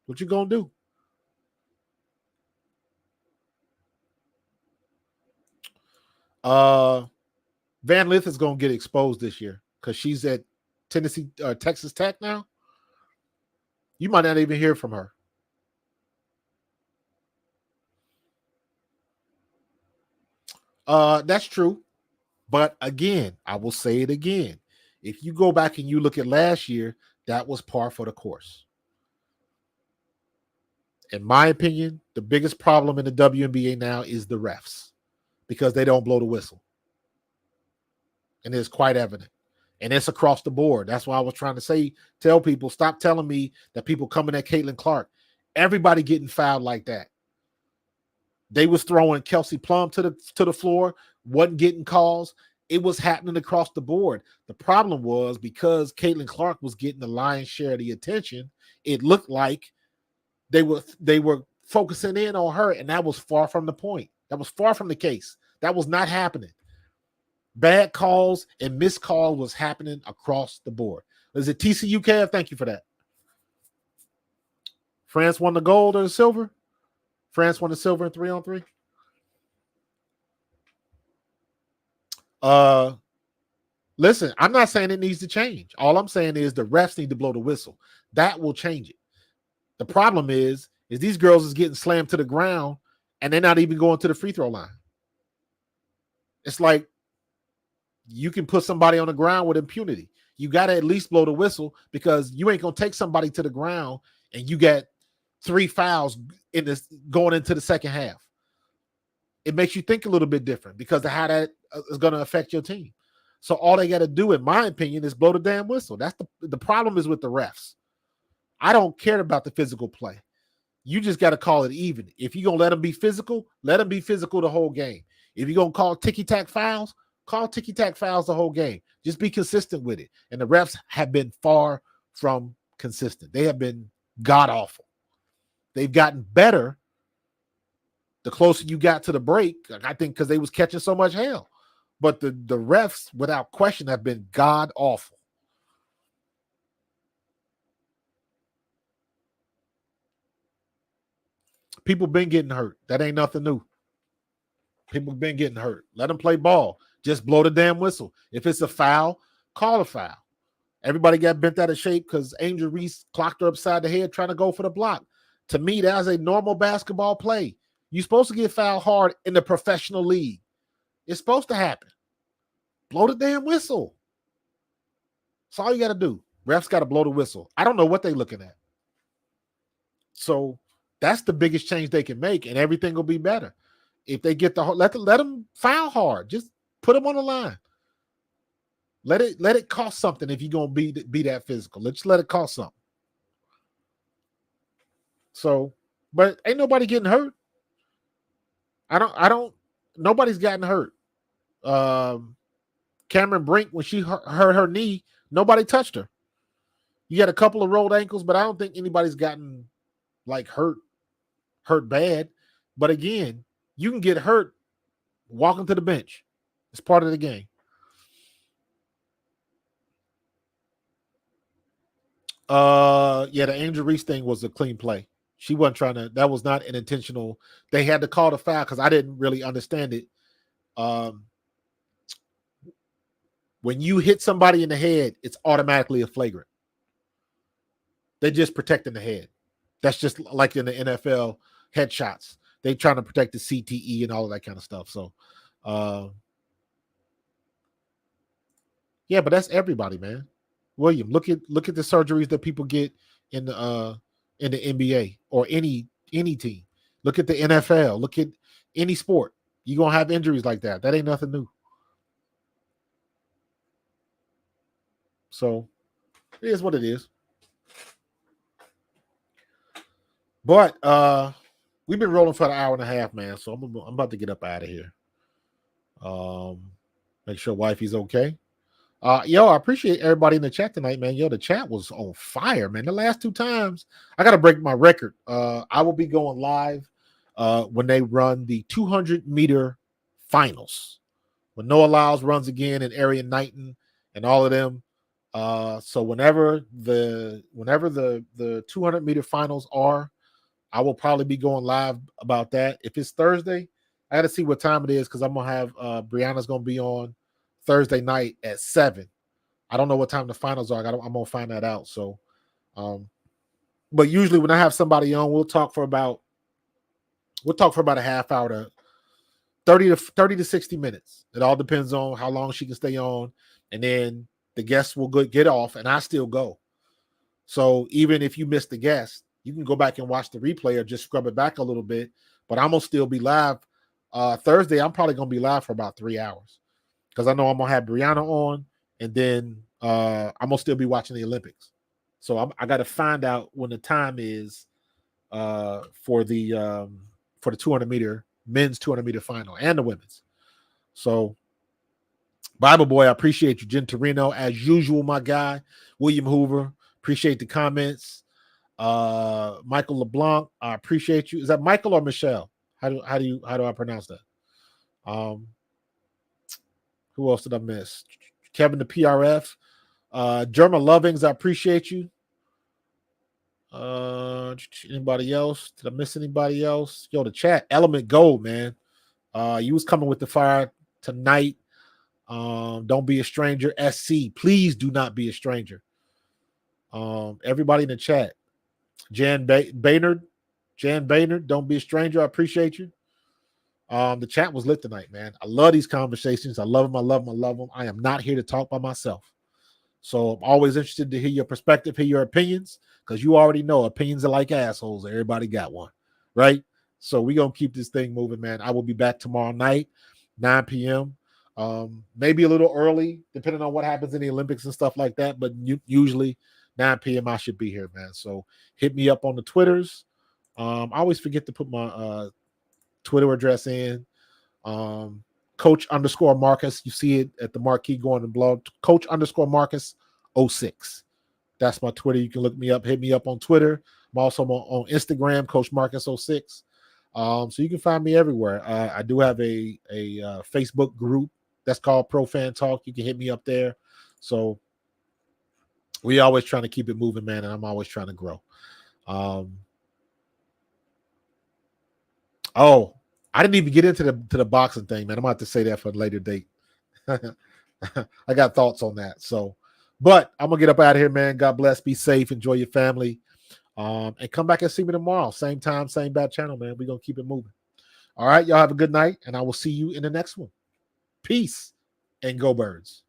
What you gonna do? Van Lith is gonna get exposed this year because she's at Texas Tech now. You might not even hear from her. That's true. But again, I will say it again. If you go back and you look at last year, that was par for the course. In my opinion, the biggest problem in the WNBA now is the refs because they don't blow the whistle. And it's quite evident. And it's across the board. That's why I was trying to tell people, stop telling me that people coming at Caitlin Clark. Everybody getting fouled like that. They was throwing Kelsey Plum to the floor, wasn't getting calls. It was happening across the board. The problem was because Caitlin Clark was getting the lion's share of the attention, it looked like they were focusing in on her, and that was far from the point. That was far from the case. That was not happening. Bad calls and missed calls was happening across the board. Is it TCU, Kev? Thank you for that. France won the gold or the silver? France won the silver in 3-on-3. Listen, I'm not saying it needs to change. All I'm saying is the refs need to blow the whistle. That will change it. The problem is these girls is getting slammed to the ground and they're not even going to the free throw line. It's like you can put somebody on the ground with impunity. You got to at least blow the whistle because you ain't going to take somebody to the ground and you get 3 fouls going into the second half. It makes you think a little bit different because of how that is going to affect your team. So all they got to do, in my opinion, is blow the damn whistle. That's the problem is with the refs. I don't care about the physical play. You just got to call it even. If you're going to let them be physical, let them be physical the whole game. If you're going to call ticky-tack fouls, call ticky-tack fouls the whole game. Just be consistent with it. And the refs have been far from consistent. They have been god-awful. They've gotten better the closer you got to the break, I think because they was catching so much hell. But the refs, without question, have been god-awful. People been getting hurt. That ain't nothing new. People been getting hurt. Let them play ball. Just blow the damn whistle. If it's a foul, call a foul. Everybody got bent out of shape because Angel Reese clocked her upside the head trying to go for the block. To me, that was a normal basketball play. You're supposed to get fouled hard in the professional league. It's supposed to happen. Blow the damn whistle. That's all you got to do. Refs got to blow the whistle. I don't know what they're looking at. So that's the biggest change they can make, and everything will be better. If they get let them foul hard. Just put them on the line. Let it cost something if you're gonna be that physical. Let's let it cost something. So, but ain't nobody getting hurt. Nobody's gotten hurt. Cameron Brink, when she hurt her knee, nobody touched her. You got a couple of rolled ankles, but I don't think anybody's gotten like hurt bad. But again, you can get hurt walking to the bench. It's part of the game. Yeah, the Angel Reese thing was a clean play. She wasn't trying to, that was not an intentional. They had to call the foul because I didn't really understand it. When you hit somebody in the head, it's automatically a flagrant. They're just protecting the head. That's just like in the NFL headshots. They trying to protect the CTE and all of that kind of stuff. So, yeah, but that's everybody, man. William, look at the surgeries that people get in the NBA or any team. Look at the NFL. Look at any sport. You're gonna have injuries like that. That ain't nothing new. So it is what it is. But we've been rolling for an hour and a half, man. So I'm about to get up out of here. Make sure wifey's okay. Yo, I appreciate everybody in the chat tonight, man. Yo, the chat was on fire, man. The last 2 times, I got to break my record. I will be going live when they run the 200-meter finals. When Noah Lyles runs again and Arian Knighton and all of them. So whenever the 200-meter finals are, I will probably be going live about that. If it's Thursday, I got to see what time it is because I'm going to have Brianna's going to be on Thursday night at 7. I don't know what time the finals are. I'm going to find that out. So, but usually when I have somebody on, we'll talk for about a half hour to 30 to 60 minutes. It all depends on how long she can stay on. And then the guests will get off, and I still go. So even if you miss the guest, you can go back and watch the replay or just scrub it back a little bit. But I'm gonna still be live. Thursday, I'm probably gonna be live for about 3 hours because I know I'm gonna have Brianna on, and then I'm gonna still be watching the Olympics. So I got to find out when the time is for the 200 meter men's 200 meter final and the women's. So Bible Boy, I appreciate you. Jen Torino, as usual, my guy. William Hoover, appreciate the comments. Michael LeBlanc, I appreciate you. Is that Michael or Michelle? How do I pronounce that? Who else did I miss? Kevin the PRF. German Lovings, I appreciate you. Anybody else? Did I miss anybody else? Yo, the chat. Element Gold, man. You was coming with the fire tonight. Don't be a stranger. SC, please do not be a stranger. Everybody in the chat. Jan Baynard, don't be a stranger. I appreciate you. The chat was lit tonight, man. I love these conversations. I love them. I am not here to talk by myself. So I'm always interested to hear your perspective, hear your opinions, because you already know opinions are like assholes. Everybody got one, right? So we're going to keep this thing moving, man. I will be back tomorrow night, 9 p.m. Maybe a little early, depending on what happens in the Olympics and stuff like that. But usually 9 p.m. I should be here, man. So hit me up on the Twitters. I always forget to put my Twitter address in. Coach_Marcus. You see it at the marquee going to blog. Coach_Marcus 06. That's my Twitter. You can look me up. Hit me up on Twitter. I'm also on Instagram, Coach Marcus 06. So you can find me everywhere. I do have a Facebook group that's called Pro Fan Talk. You can hit me up there. So we always trying to keep it moving, man, and I'm always trying to grow. I didn't even get into the boxing thing, man. I'm about to say that for a later date. I got thoughts on that. So, but I'm gonna get up out of here, man. God bless. Be safe. Enjoy your family. And come back and see me tomorrow. Same time, same bad channel, man. We're gonna keep it moving. All right, y'all have a good night, and I will see you in the next one. Peace and go Birds.